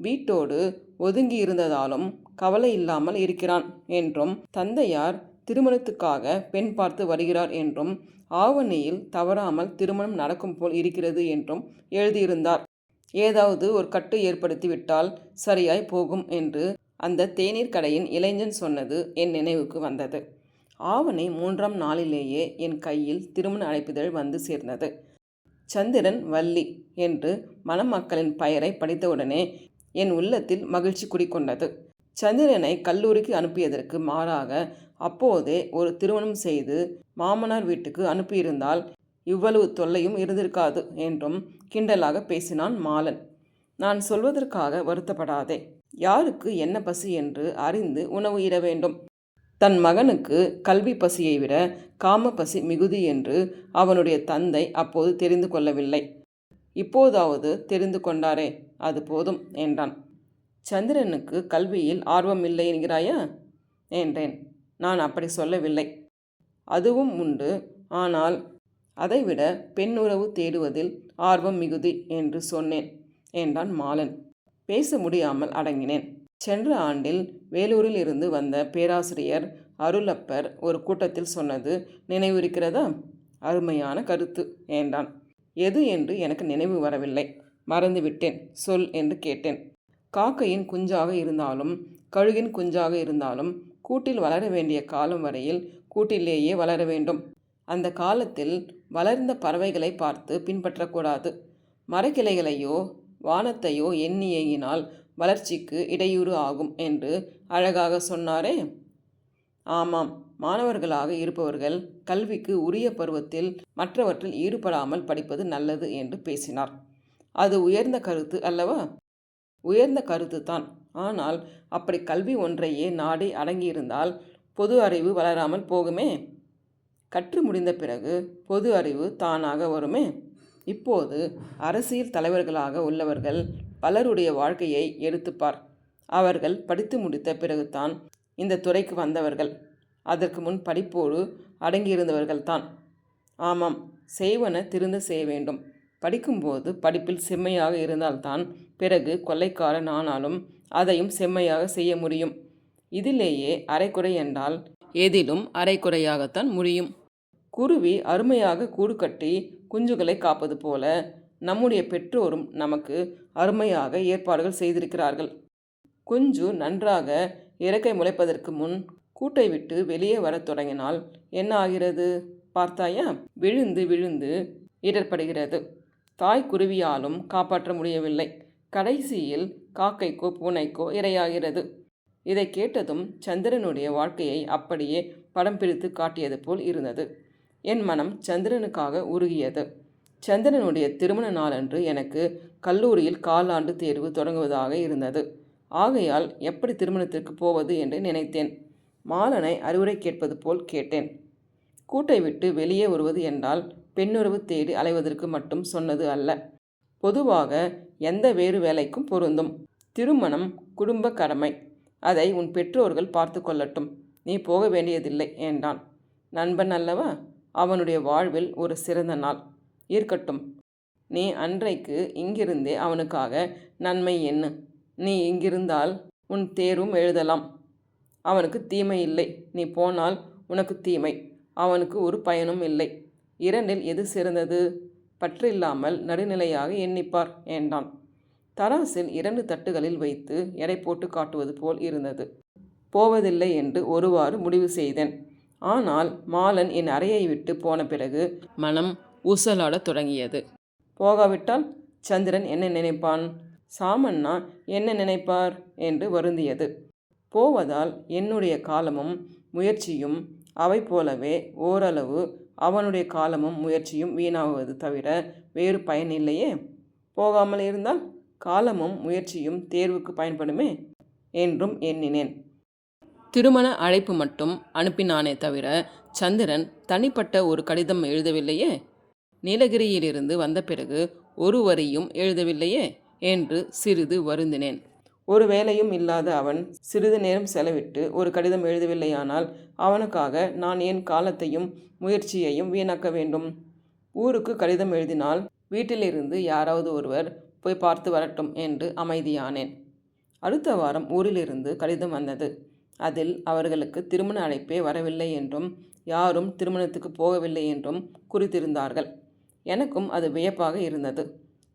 வீட்டோடு ஒதுங்கியிருந்ததாலும் கவலை இல்லாமல் இருக்கிறான் என்றும், தந்தையார் திருமணத்துக்காக பெண் பார்த்து வருகிறார் என்றும், ஆவணியில் தவறாமல் திருமணம் நடக்கும் போல் இருக்கிறது என்றும் எழுதியிருந்தார். ஏதாவது ஒரு கட்டு ஏற்படுத்திவிட்டால் சரியாய் போகும் என்று அந்த தேநீர் கடையின் இளைஞன் சொன்னது என் நினைவுக்கு வந்தது. ஆவணி 3ஆம் நாளிலேயே என் கையில் திருமண அழைப்பிதழ் வந்து சேர்ந்தது. சந்திரன், வள்ளி என்று மணமக்களின் பெயரை படித்தவுடனே என் உள்ளத்தில் மகிழ்ச்சி குடிக்கொண்டது. சந்திரனை கல்லூரிக்கு அனுப்பியதற்கு மாறாக அப்போதே ஒரு திருமணம் செய்து மாமனார் வீட்டுக்கு அனுப்பியிருந்தால் இவ்வளவு தொல்லையும் இருந்திருக்காது என்றும் கிண்டலாக பேசினான் மாலன். நான் சொல்வதற்காக வருத்தப்படாதே. யாருக்கு என்ன பசி என்று அறிந்து உணவு இட வேண்டும். தன் மகனுக்கு கல்வி பசியை விட காம பசி மிகுதி என்று அவனுடைய தந்தை அப்போது தெரிந்து கொள்ளவில்லை. இப்போதாவது தெரிந்து கொண்டாரே, அது போதும் என்றான். சந்திரனுக்கு கல்வியில் ஆர்வம் இல்லை என்கிறாயா என்றேன். நான் அப்படி சொல்லவில்லை. அதுவும் உண்டு. ஆனால் அதைவிட பெண் உறவு தேடுவதில் ஆர்வம் மிகுதி என்று சொன்னேன் என்றான் மாலன். பேச முடியாமல் அடங்கினேன். சென்ற ஆண்டில் வேலூரில் இருந்து வந்த பேராசிரியர் அருளப்பர் ஒரு கூட்டத்தில் சொன்னது நினைவிருக்கிறதா? அருமையான கருத்து என்றான். எது என்று எனக்கு நினைவு வரவில்லை. மறந்துவிட்டேன். சொல் என்று கேட்டேன். காக்கையின் குஞ்சாக இருந்தாலும் கழுகின் குஞ்சாக இருந்தாலும் கூட்டில் வளர வேண்டிய காலம் வரையில் கூட்டிலேயே வளர வேண்டும். அந்த காலத்தில் வளர்ந்த பறவைகளை பார்த்து பின்பற்றக்கூடாது. மரக்கிளைகளையோ வானத்தையோ எண்ணி ஏங்கினால் வளர்ச்சிக்கு இடையூறு ஆகும் என்று அழகாக சொன்னாரே. ஆமாம், மாணவர்களாக இருப்பவர்கள் கல்விக்கு உரிய பருவத்தில் மற்றவற்றில் ஈடுபடாமல் படிப்பது நல்லது என்று பேசினார். அது உயர்ந்த கருத்து அல்லவா? உயர்ந்த கருத்து தான். ஆனால் அப்படி கல்வி ஒன்றையே நாடி அடங்கியிருந்தால் பொது அறிவு வளராமல் போகுமே. கற்று முடிந்த பிறகு பொது அறிவு தானாக வருமே. இப்போது அரசியல் தலைவர்களாக உள்ளவர்கள் பலருடைய வாழ்க்கையை எடுத்துப்பார். அவர்கள் படித்து முடித்த பிறகுதான் இந்த துறைக்கு வந்தவர்கள். அதற்கு முன் படிப்போடு அடங்கியிருந்தவர்கள்தான். ஆமாம், செய்வன திருந்த செய்ய வேண்டும். படிக்கும்போது படிப்பில் செம்மையாக இருந்தால்தான் பிறகு கொள்ளைக்காரன் ஆனாலும் அதையும் செம்மையாக செய்ய முடியும். இதிலேயே அரைக்குறை என்றால் எதிலும் அரைக்குறையாகத்தான் முடியும். குருவி அருமையாக கூடு கட்டி குஞ்சுகளை காப்பது போல நம்முடைய பெற்றோரும் நமக்கு அருமையாக ஏற்பாடுகள் செய்திருக்கிறார்கள். குஞ்சு நன்றாக இறக்கை முளைப்பதற்கு முன் கூட்டை விட்டு வெளியே வரத் தொடங்கினால் என்ன ஆகிறது பார்த்தாயா? விழுந்து விழுந்து இடர்படுகிறது. தாய் குருவியாலும் காப்பாற்ற முடியவில்லை. கடைசியில் காக்கைக்கோ பூனைக்கோ இரையாகிறது. இதை கேட்டதும் சந்திரனுடைய வாழ்க்கையை அப்படியே படம் பிடித்து காட்டியது போல் இருந்தது. என் மனம் சந்திரனுக்காக உருகியது. சந்திரனுடைய திருமண நாளன்று எனக்கு கல்லூரியில் காலாண்டு தேர்வு தொடங்குவதாக இருந்தது. ஆகையால் எப்படி திருமணத்திற்கு போவது என்று நினைத்தேன். மாலனை அறிவுரை கேட்பது போல் கேட்டேன். கூட்டை விட்டு வெளியே வருவது என்றால் பெண்ணுறவு தேடி அலைவதற்கு மட்டும் சொன்னது அல்ல. பொதுவாக எந்த வேறு வேலைக்கும் பொருந்தும். திருமணம் குடும்ப கடமை. அதை உன் பெற்றோர்கள் பார்த்து கொள்ளட்டும். நீ போக வேண்டியதில்லை என்றான். நண்பன் அல்லவா? அவனுடைய வாழ்வில் ஒரு சிறந்த நாள். இருக்கட்டும், நீ அன்றைக்கு இங்கிருந்தே அவனுக்காக நன்மை எண்ணு. நீ இங்கிருந்தால் உன் தேர்வும் எழுதலாம். அவனுக்கு தீமை இல்லை. நீ போனால் உனக்கு தீமை, அவனுக்கு ஒரு பயனும் இல்லை. இரண்டில் எது சிறந்தது? பற்றில்லாமல் நடுநிலையாக எண்ணிப்பார் என்றான். தராசில் 2 தட்டுகளில் வைத்து எடை போட்டு காட்டுவது போல் இருந்தது. போவதில்லை என்று ஒருவாறு முடிவு செய்தேன். ஆனால் மாலன் என் அறையை விட்டு போன பிறகு மனம் ஊசலாடத் தொடங்கியது. போகாவிட்டால் சந்திரன் என்ன நினைப்பான்? சாமண்ணா என்ன நினைப்பார் என்று வருந்தியது. போவதால் என்னுடைய காலமும் முயற்சியும் அவை போலவே ஓரளவு அவனுடைய காலமும் முயற்சியும் வீணாவது தவிர வேறு பயன் இல்லையே. போகாமல் இருந்தால் காலமும் முயற்சியும் தேர்வுக்கு பயன்படுமே என்றும் எண்ணினேன். திருமண அழைப்பு மட்டும் அனுப்பினானே தவிர சந்திரன் தனிப்பட்ட ஒரு கடிதம் எழுதவில்லையே. நீலகிரியிலிருந்து வந்த பிறகு ஒரு வரியும் எழுதவில்லையே என்று சிறிது வருந்தினேன். ஒரு வேலையும் இல்லாத அவன் சிறிது நேரம் செலவிட்டு ஒரு கடிதம் எழுதவில்லையானால் அவனுக்காக நான் என் காலத்தையும் முயற்சியையும் வீணாக்க வேண்டும். ஊருக்கு கடிதம் எழுதினால் வீட்டிலிருந்து யாராவது ஒருவர் போய் பார்த்து வரட்டும் என்று அமைதியானேன். அடுத்த வாரம் ஊரிலிருந்து கடிதம் வந்தது. அதில் அவர்களுக்கு திருமண அழைப்பே வரவில்லை என்றும் யாரும் திருமணத்துக்கு போகவில்லை என்றும் குறித்திருந்தார்கள். எனக்கும் அது வியப்பாக இருந்தது.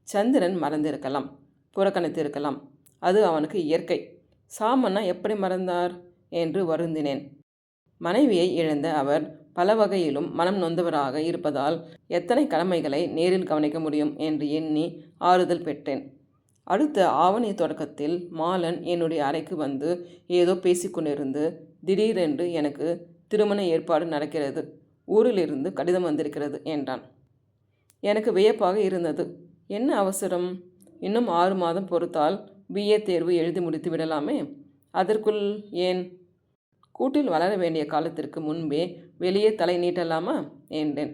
சந்திரன் மறந்திருக்கலாம், புறக்கணித்திருக்கலாம். அது அவனுக்கு இயற்கை. சாமண்ணா எப்படி மறந்தார் என்று வருந்தினேன். மனைவியை இழந்த அவர் பல வகையிலும் மனம் நொந்தவராக இருப்பதால் எத்தனை கடமைகளை நேரில் கவனிக்க முடியும் என்று எண்ணி ஆறுதல் பெற்றேன். அடுத்த ஆவணி தொடக்கத்தில் மாலன் என்னுடைய அறைக்கு வந்து ஏதோ பேசிக்கொண்டிருந்து திடீரென்று எனக்கு திருமண ஏற்பாடு நடக்கிறது, ஊரிலிருந்து கடிதம் வந்திருக்கிறது என்றான். எனக்கு வியப்பாக இருந்தது. என்ன அவசரம்? இன்னும் 6 மாதம் பொறுத்தால் BA தேர்வு எழுதி முடித்து விடலாமே. அதற்குள் ஏன்? கூட்டில் வளர வேண்டிய காலத்திற்கு முன்பே வெளியே தலை நீட்டலாமா என்றேன்.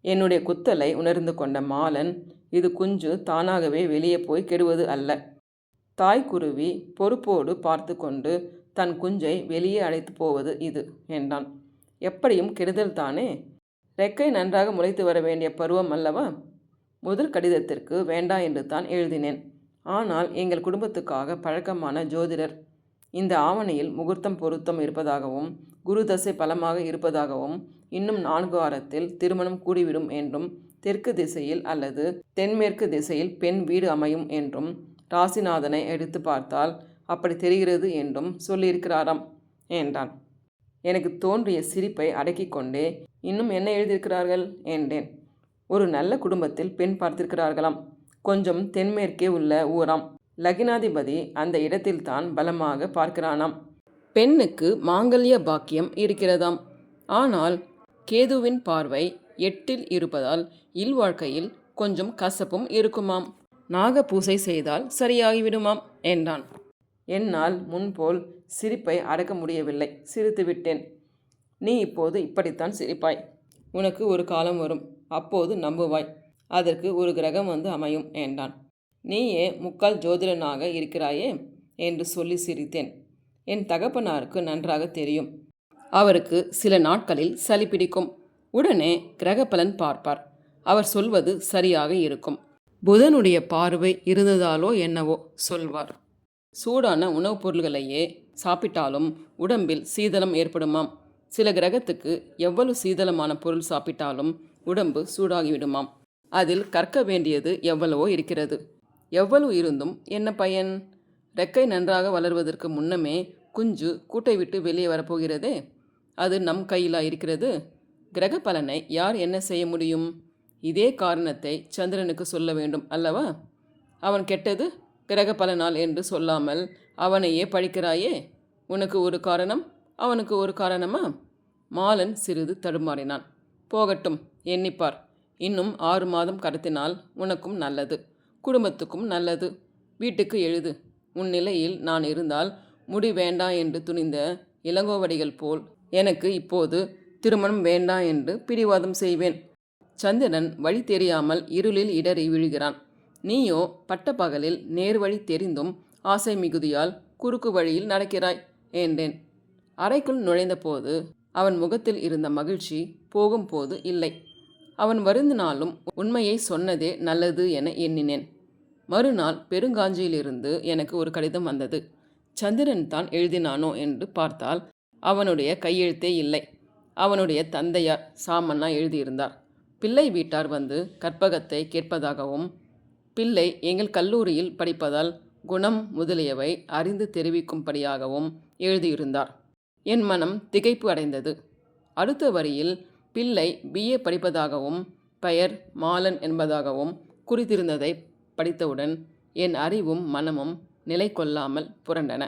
என்னுடைய குத்தலை உணர்ந்து கொண்ட மாலன், இது குஞ்சு தானாகவே வெளியே போய் கெடுவது அல்ல. தாய்க்குருவி பொறுப்போடு பார்த்து கொண்டு தன் குஞ்சை வெளியே அழைத்து போவது இது என்றான். எப்படியும் கெடுதல் தானே. ரெக்கை நன்றாக முளைத்து வர வேண்டிய பருவம் அல்லவா? முதல் கடிதத்திற்கு வேண்டா என்று தான் எழுதினேன். ஆனால் எங்கள் குடும்பத்துக்காக பழக்கமான ஜோதிடர் இந்த ஆவணியில் முகூர்த்தம் பொருத்தம் இருப்பதாகவும் குரு தசை பலமாக இருப்பதாகவும் இன்னும் 4 வாரத்தில் திருமணம் கூடிவிடும் என்றும் தெற்கு திசையில் அல்லது தென்மேற்கு திசையில் பெண் வீடு அமையும் என்றும் ராசிநாதனை எடுத்து பார்த்தால் அப்படி தெரிகிறது என்றும் சொல்லியிருக்கிறாராம் என்றான். எனக்கு தோன்றிய சிரிப்பை அடக்கி கொண்டே, இன்னும் என்ன எழுதியிருக்கிறார்கள் என்றேன். ஒரு நல்ல குடும்பத்தில் பெண் பார்த்திருக்கிறார்களாம். கொஞ்சம் தென்மேற்கே உள்ள ஊராம். லக்னாதிபதி அந்த இடத்தில்தான் பலமாக பார்க்கிறானாம். பெண்ணுக்கு மாங்கல்ய பாக்கியம் இருக்கிறதாம். ஆனால் கேதுவின் பார்வை 8இல் இருப்பதால் இல்வாழ்க்கையில் கொஞ்சம் கசப்பும் இருக்குமாம். நாகபூசை செய்தால் சரியாகிவிடுமாம் என்றான். என்னால் முன்போல் சிரிப்பை அடக்க முடியவில்லை. சிரித்து விட்டேன். நீ இப்போது இப்படித்தான் சிரிப்பாய். உனக்கு ஒரு காலம் வரும், அப்போது நம்புவாய். அதற்கு ஒரு கிரகம் வந்து அமையும் என்றான். நீயே முக்கால் ஜோதிடனாக இருக்கிறாயே, என்று சொல்லி சிரித்தேன். என் தகப்பனாருக்கு நன்றாக தெரியும். அவருக்கு சில நாட்களில் சளி பிடிக்கும். உடனே கிரகப்பலன் பார்ப்பார். அவர் சொல்வது சரியாக இருக்கும். புதனுடைய பார்வை இருந்ததாலோ என்னவோ சொல்வார். சூடான உணவுப் பொருள்களையே சாப்பிட்டாலும் உடம்பில் சீதளம் ஏற்படுமாம். சில கிரகத்துக்கு எவ்வளவு சீதளமான பொருள் சாப்பிட்டாலும் உடம்பு சூடாகிவிடுமாம். அதில் கற்க வேண்டியது எவ்வளவோ இருக்கிறது. எவ்வளவு இருந்தும் என்ன பயன்? ரெக்கை நன்றாக வளர்வதற்கு முன்னமே குஞ்சு கூட்டை விட்டு வெளியே வரப்போகிறதே. அது நம் கையிலா இருக்கிறது? கிரக பலனை யார் என்ன செய்ய முடியும்? இதே காரணத்தை சந்திரனுக்கு சொல்ல வேண்டும் அல்லவா? அவன் கெட்டது கிரக பலனால் என்று சொல்லாமல் அவனையே பழிக்கிறாயே. உனக்கு ஒரு காரணம், அவனுக்கு ஒரு காரணமா? மாலன் சிறிது தடுமாறினான். போகட்டும், எண்ணிப்பார். இன்னும் 6 மாதம் கடத்தினால் உனக்கும் நல்லது, குடும்பத்துக்கும் நல்லது. வீட்டுக்கு எழுது. உன் நிலையில் நான் இருந்தால் முடி வேண்டாம் என்று துணிந்த இளங்கோவடிகள் போல் எனக்கு இப்போது திருமணம் வேண்டாம் என்று பிடிவாதம் செய்வேன். சந்திரன் வழி தெரியாமல் இருளில் இடறி விழுகிறான். நீயோ பட்ட பகலில் நேர்வழி தெரிந்தும் ஆசை மிகுதியால் குறுக்கு வழியில் நடக்கிறாய் என்றேன். அறைக்குள் நுழைந்தபோது அவன் முகத்தில் இருந்த மகிழ்ச்சி போகும்போது இல்லை. அவன் வருந்தினாலும் உண்மையை சொன்னதே நல்லது என எண்ணினேன். மறுநாள் பெருங்காஞ்சியிலிருந்து எனக்கு ஒரு கடிதம் வந்தது. சந்திரன் தான் எழுதினானோ என்று பார்த்தால் அவனுடைய கையெழுத்தே இல்லை. அவனுடைய தந்தையார் சாமண்ணா எழுதியிருந்தார். பிள்ளை வீட்டார் வந்து கற்பகத்தை கேட்பதாகவும், பிள்ளை எங்கள் கல்லூரியில் படிப்பதால் குணம் முதலியவை அறிந்து தெரிவிக்கும்படியாகவும் எழுதியிருந்தார். என் மனம் திகைப்பு அடைந்தது. அடுத்த வரியில் பிள்ளை BA படிப்பதாகவும் பெயர் மாலன் என்பதாகவும் குறித்திருந்ததை படித்தவுடன் என் அறிவும் மனமும் நிலை கொள்ளாமல் புரண்டன.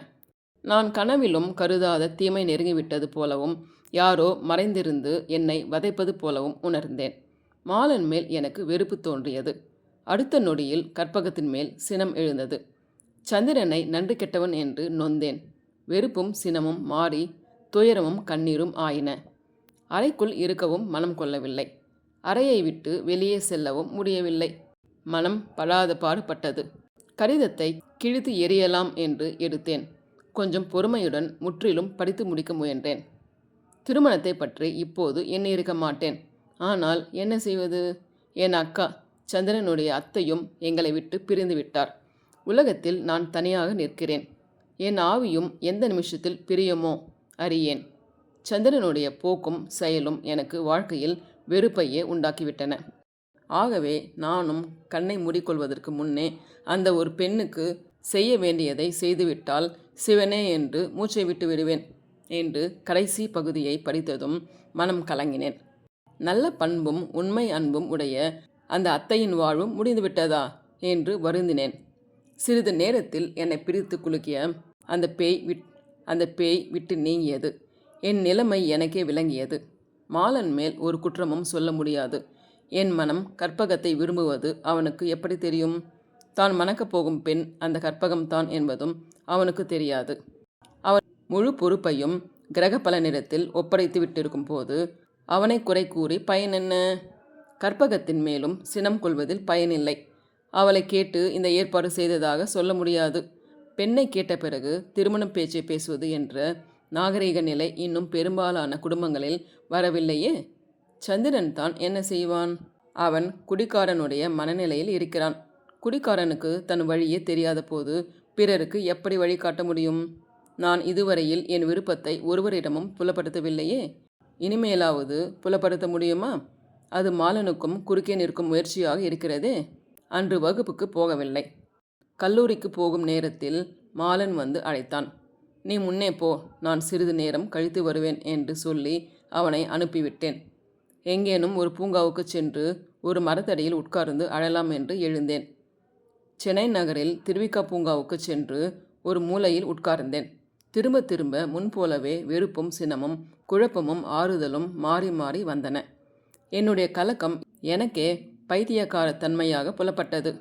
நான் கனவிலும் கருதாத தீமை நெருங்கிவிட்டது போலவும் யாரோ மறைந்திருந்து என்னை வதைப்பது போலவும் உணர்ந்தேன். மாலன் மேல் எனக்கு வெறுப்பு தோன்றியது. அடுத்த நொடியில் கற்பகத்தின் மேல் சினம் எழுந்தது. சந்திரனை நன்றி கெட்டவன் என்று நொந்தேன். வெறுப்பும் சினமும் மாறி துயரமும் கண்ணீரும் ஆயின. அறைக்குள் இருக்கவும் மனம் கொள்ளவில்லை. அறையை விட்டு வெளியே செல்லவும் முடியவில்லை. மனம் படாத பாடுபட்டது. கடிதத்தை கிழித்து எறியலாம் என்று எடுத்தேன். கொஞ்சம் பொறுமையுடன் முற்றிலும் படித்து முடிக்க முயன்றேன். திருமணத்தை பற்றி இப்போது எண்ணியிருக்க மாட்டேன். ஆனால் என்ன செய்வது? என் அக்கா சந்திரனுடைய அத்தையும் எங்களை விட்டு பிரிந்து விட்டார். உலகத்தில் நான் தனியாக நிற்கிறேன். என் ஆவியும் எந்த நிமிஷத்தில் பிரியுமோ அறியேன். சந்திரனுடைய போக்கும் செயலும் எனக்கு வாழ்க்கையில் வெறுப்பையே உண்டாக்கிவிட்டன. ஆகவே நானும் கண்ணை மூடிக்கொள்வதற்கு முன்னே அந்த ஒரு பெண்ணுக்கு செய்ய வேண்டியதை செய்துவிட்டால் சிவனே என்று மூச்சை விட்டு விடுவேன் என்று கடைசி பகுதியை படித்ததும் மனம் கலங்கினேன். நல்ல பண்பும் உண்மை அன்பும் உடைய அந்த அத்தையின் வாழ்வும் முடிந்துவிட்டதா என்று வருந்தினேன். சிறிது நேரத்தில் என்னை பிரித்து குலுக்கிய அந்த பேய் விட்டு நீங்கியது. என் நிலைமை எனக்கே விளங்கியது. மாலன் மேல் ஒரு குற்றமும் சொல்ல முடியாது. என் மனம் கற்பகத்தை விரும்புவது அவனுக்கு எப்படி தெரியும்? தான் மணக்கப் போகும் பெண் அந்த கற்பகம்தான் என்பதும் அவனுக்கு தெரியாது. அவன் முழு பொறுப்பையும் கிரக பலனிடத்தில் ஒப்படைத்து விட்டிருக்கும் போது அவனை குறை கூறி பயன் என்ன? கற்பகத்தின் மேலும் சினம் கொள்வதில் பயனில்லை. அவளை கேட்டு இந்த ஏற்பாடு செய்ததாக சொல்ல முடியாது. பெண்ணை கேட்ட பிறகு திருமணம் பேச்சை பேசுவது என்ற நாகரிக நிலை இன்னும் பெரும்பாலான குடும்பங்களில் வரவில்லையே. சந்திரன் தான் என்ன செய்வான்? அவன் குடிகாரனுடைய மனநிலையில் இருக்கிறான். குடிகாரனுக்கு தன் வழியே தெரியாத போது பிறருக்கு எப்படி வழிகாட்ட முடியும்? நான் இதுவரையில் என் விருப்பத்தை ஒருவரிடமும் புலப்படுத்தவில்லையே. இனிமேலாவது புலப்படுத்த முடியுமா? அது மாலனுக்கும் குறுக்கே நிற்கும் முயற்சியாக இருக்கிறதே. அன்று வகுப்புக்கு போகவில்லை. கல்லூரிக்கு போகும் நேரத்தில் மாலன் வந்து அழைத்தான். நீ முன்னே போ, நான் சிறிது நேரம் கழித்து வருவேன் என்று சொல்லி அவனை அனுப்பிவிட்டேன். எங்கேனும் ஒரு பூங்காவுக்கு சென்று ஒரு மரத்தடியில் உட்கார்ந்து அழலாம் என்று எழுந்தேன். சென்னை நகரில் திருவிக்கா பூங்காவுக்கு சென்று ஒரு மூலையில் உட்கார்ந்தேன். திரும்ப திரும்ப முன்போலவே வெறுப்பும் சினமும் குழப்பமும் ஆறுதலும் மாறி மாறி வந்தன. என்னுடைய கலக்கம் எனக்கே பைத்தியக்கார தன்மையாக புலப்பட்டது.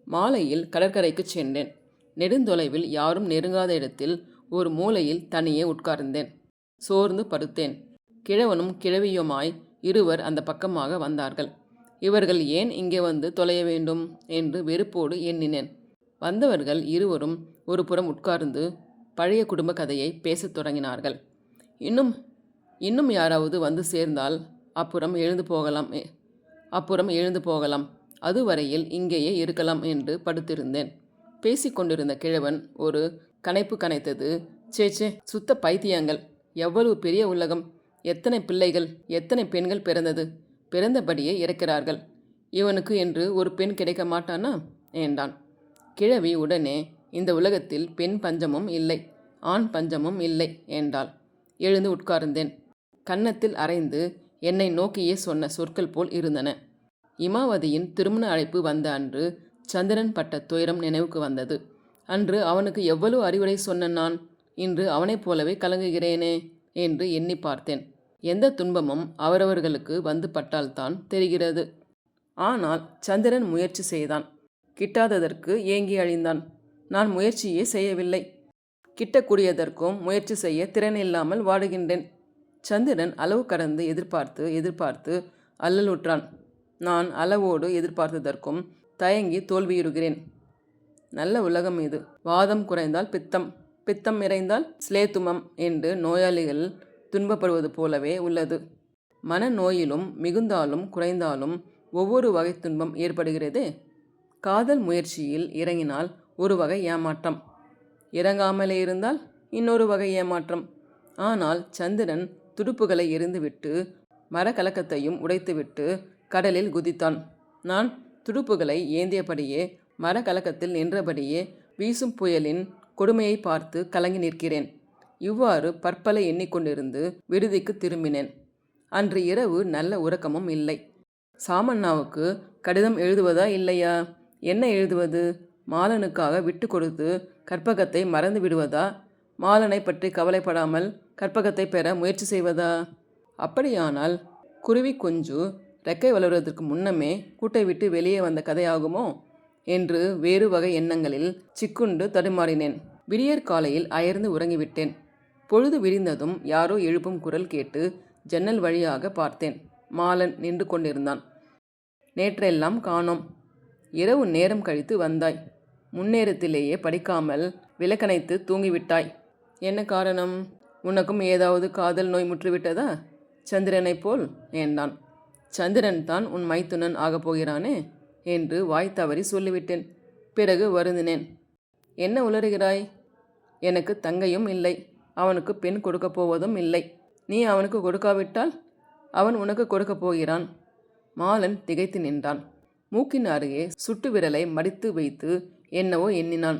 மாலையில் கடற்கரைக்கு சென்றேன். நெடுந்தொலைவில் யாரும் நெருங்காத இடத்தில் ஒரு மூலையில் தனியே உட்கார்ந்தேன். சோர்ந்து படுத்தேன். கிழவனும் கிழவியுமாய் இருவர் அந்த பக்கமாக வந்தார்கள். இவர்கள் ஏன் இங்கே வந்து தொலைய வேண்டும் என்று வெறுப்போடு எண்ணினேன். வந்தவர்கள் இருவரும் ஒரு புறம் உட்கார்ந்து பழைய குடும்ப கதையை பேசத் தொடங்கினார்கள். இன்னும் இன்னும் யாராவது வந்து சேர்ந்தால் அப்புறம் எழுந்து போகலாம், அதுவரையில் இங்கேயே இருக்கலாம் என்று படுத்திருந்தேன். பேசிக்கொண்டிருந்த கிழவன் ஒரு கனைப்பு கனைத்தது. சே, சுத்த பைத்தியங்கள்! எவ்வளவு பெரிய உலகம்! எத்தனை பிள்ளைகள், எத்தனை பெண்கள் பிறந்தபடியே இறக்கிறார்கள். இவனுக்கு என்று ஒரு பெண் கிடைக்க மாட்டானா என்றான். கிழவி உடனே, இந்த உலகத்தில் பெண் பஞ்சமும் இல்லை, ஆண் பஞ்சமும் இல்லை என்றாள். எழுந்து உட்கார்ந்தேன். கன்னத்தில் அரைந்து என்னை நோக்கியே சொன்ன சொற்கள் போல் இருந்தன. இமாவதியின் திருமண அழைப்பு வந்த அன்று சந்திரன் பட்ட துயரம் நினைவுக்கு வந்தது. அன்று அவனுக்கு எவ்வளவு அறிவுரை சொன்ன நான் இன்று அவனைப் போலவே கலங்குகிறேனே என்று எண்ணி பார்த்தேன். எந்த துன்பமும் அவரவர்களுக்கு வந்து பட்டால்தான் தெரிகிறது. ஆனால் சந்திரன் முயற்சி செய்தான். கிட்டாததற்கு ஏங்கி அழிந்தான். நான் முயற்சியே செய்யவில்லை. கிட்டக்கூடியதற்கும் முயற்சி செய்ய திறன் இல்லாமல் வாடுகின்றேன். சந்திரன் அளவு கடந்து எதிர்பார்த்து அல்லலுற்றான். நான் அளவோடு எதிர்பார்த்ததற்கும் தயங்கி தோல்வியுறுகிறேன். நல்ல உலகம் இது. வாதம் குறைந்தால் பித்தம், பித்தம் இறைந்தால் ஸ்லேத்துமம் என்று நோயாளிகள் துன்பப்படுவது போலவே உள்ளது. மனநோயிலும் மிகுந்தாலும் குறைந்தாலும் ஒவ்வொரு வகை துன்பம் ஏற்படுகிறதே. காதல் முயற்சியில் இறங்கினால் ஒரு வகை ஏமாற்றம், இறங்காமலே இருந்தால் இன்னொரு வகை ஏமாற்றம். ஆனால் சந்திரன் துடுப்புகளை எரிந்துவிட்டு மரக்கலக்கத்தையும் உடைத்துவிட்டு கடலில் குதித்தான். நான் துடுப்புகளை ஏந்தியபடியே மரக்கலக்கத்தில் நின்றபடியே வீசும் புயலின் கொடுமையை பார்த்து கலங்கி நிற்கிறேன். இவ்வாறு பற்பல எண்ணிக்கொண்டிருந்து விடுதிக்கு திரும்பினேன். அன்று இரவு நல்ல உறக்கமும் இல்லை. சாமண்ணாவுக்கு கடிதம் எழுதுவதா இல்லையா? என்ன எழுதுவது? மாலனுக்காக விட்டு கொடுத்து கற்பகத்தை மறந்து விடுவதா? மாலனை பற்றி கவலைப்படாமல் கற்பகத்தை பெற முயற்சி செய்வதா? அப்படியானால் குருவி குஞ்சு ரெக்கை வளர்வதற்கு முன்னமே கூட்டை விட்டு வெளியே வந்த கதையாகுமோ என்று வேறு வகை எண்ணங்களில் சிக்குண்டு தடுமாறினேன். விடியற் காலையில் அயர்ந்து உறங்கிவிட்டேன். பொழுது விரிந்ததும் யாரோ எழுப்பும் குரல் கேட்டு ஜன்னல் வழியாக பார்த்தேன். மாலன் நின்று கொண்டிருந்தான். நேற்றெல்லாம் காணோம். இரவு நேரம் கழித்து வந்தாய். முன்னேரத்திலேயே படிக்காமல் விளக்கணைத்து தூங்கிவிட்டாய். என்ன காரணம்? உனக்கும் ஏதாவது காதல் நோய் முற்றுவிட்டதா? சந்திரனைப் போல் என்றான். சந்திரன் தான் உன் மைத்துனன் ஆகப் போகிறானே என்று வாய் தவறி சொல்லிவிட்டேன். பிறகு வருந்தினேன். என்ன உளறுகிறாய்? எனக்கு தங்கையும் இல்லை, அவனுக்கு பெண் கொடுக்கப் போவதும் இல்லை. நீ அவனுக்கு கொடுக்காவிட்டால் அவன் உனக்கு கொடுக்கப் போகிறான். மாலன் திகைத்து நின்றான். மூக்கின் அருகே சுட்டு விரலை மடித்து வைத்து என்னவோ எண்ணினான்.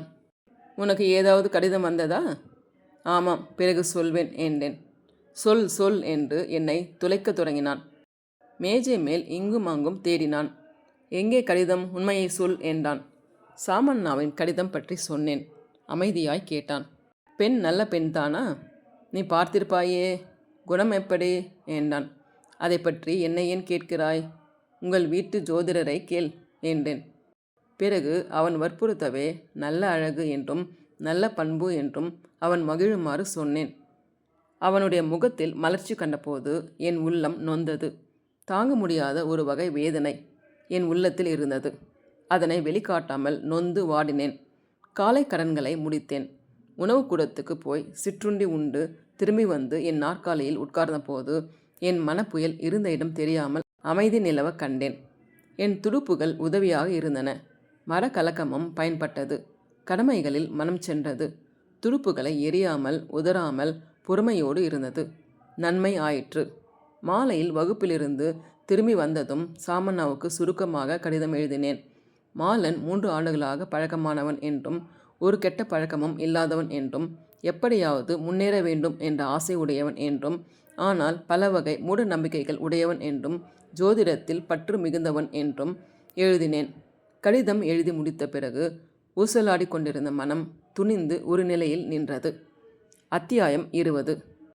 உனக்கு ஏதாவது கடிதம் வந்ததா? ஆமாம், பிறகு சொல்வேன் என்றேன். சொல் என்று என்னை துளைக்க தொடங்கினான். மேஜை மேல் இங்கும் அங்கும் தேடினான். எங்கே கடிதம்? உண்மையை சொல் என்றான். சாமண்ணாவின் கடிதம் பற்றி சொன்னேன். அமைதியாய் கேட்டான். பெண் நல்ல பெண் தானா? நீ பார்த்திருப்பாயே, குணம் எப்படி என்றான். அதை பற்றி என்னை ஏன் கேட்கிறாய்? உங்கள் வீட்டு ஜோதிடரை கேள் என்றேன். பிறகு அவன் வற்புறுத்தவே நல்ல அழகு என்றும் நல்ல பண்பு என்றும் அவன் மகிழுமாறு சொன்னேன். அவனுடைய முகத்தில் மலர்ச்சி கண்டபோது என் உள்ளம் நொந்தது. தாங்க முடியாத ஒரு வகை வேதனை என் உள்ளத்தில் இருந்தது. அதனை வெளிக்காட்டாமல் நொந்து வாடினேன். காலை கடன்களை முடித்தேன். உணவு கூடத்துக்கு போய் சிற்றுண்டி உண்டு திரும்பி வந்து என் நாற்காலியில் உட்கார்ந்தபோது என் மனப்புயல் இருந்த இடம் தெரியாமல் அமைதி நிலவ கண்டேன். என் துடுப்புகள் உதவியாக இருந்தன. மரக்கலக்கமும் பயன்பட்டது. கடமைகளில் மனம் சென்றது. துடுப்புகளை எரியாமல் உதறாமல் பொறுமையோடு இருந்தது. நன்மை ஆயிற்று. மாலையில் வகுப்பிலிருந்து திரும்பி வந்ததும் சாமண்ணாவுக்கு சுருக்கமாக கடிதம் எழுதினேன். மாலன் 3 ஆண்டுகளாக பழக்கமானவன் என்றும் ஒரு கெட்ட பழக்கமும் இல்லாதவன் என்றும் எப்படியாவது முன்னேற வேண்டும் என்ற ஆசை உடையவன் என்றும் ஆனால் பல வகை மூட நம்பிக்கைகள் உடையவன் என்றும் ஜோதிடத்தில் பற்று மிகுந்தவன் என்றும் எழுதினேன். கடிதம் எழுதி முடித்த பிறகு ஊசலாடி கொண்டிருந்த மனம் துணிந்து ஒரு நிலையில் நின்றது. அத்தியாயம் 20.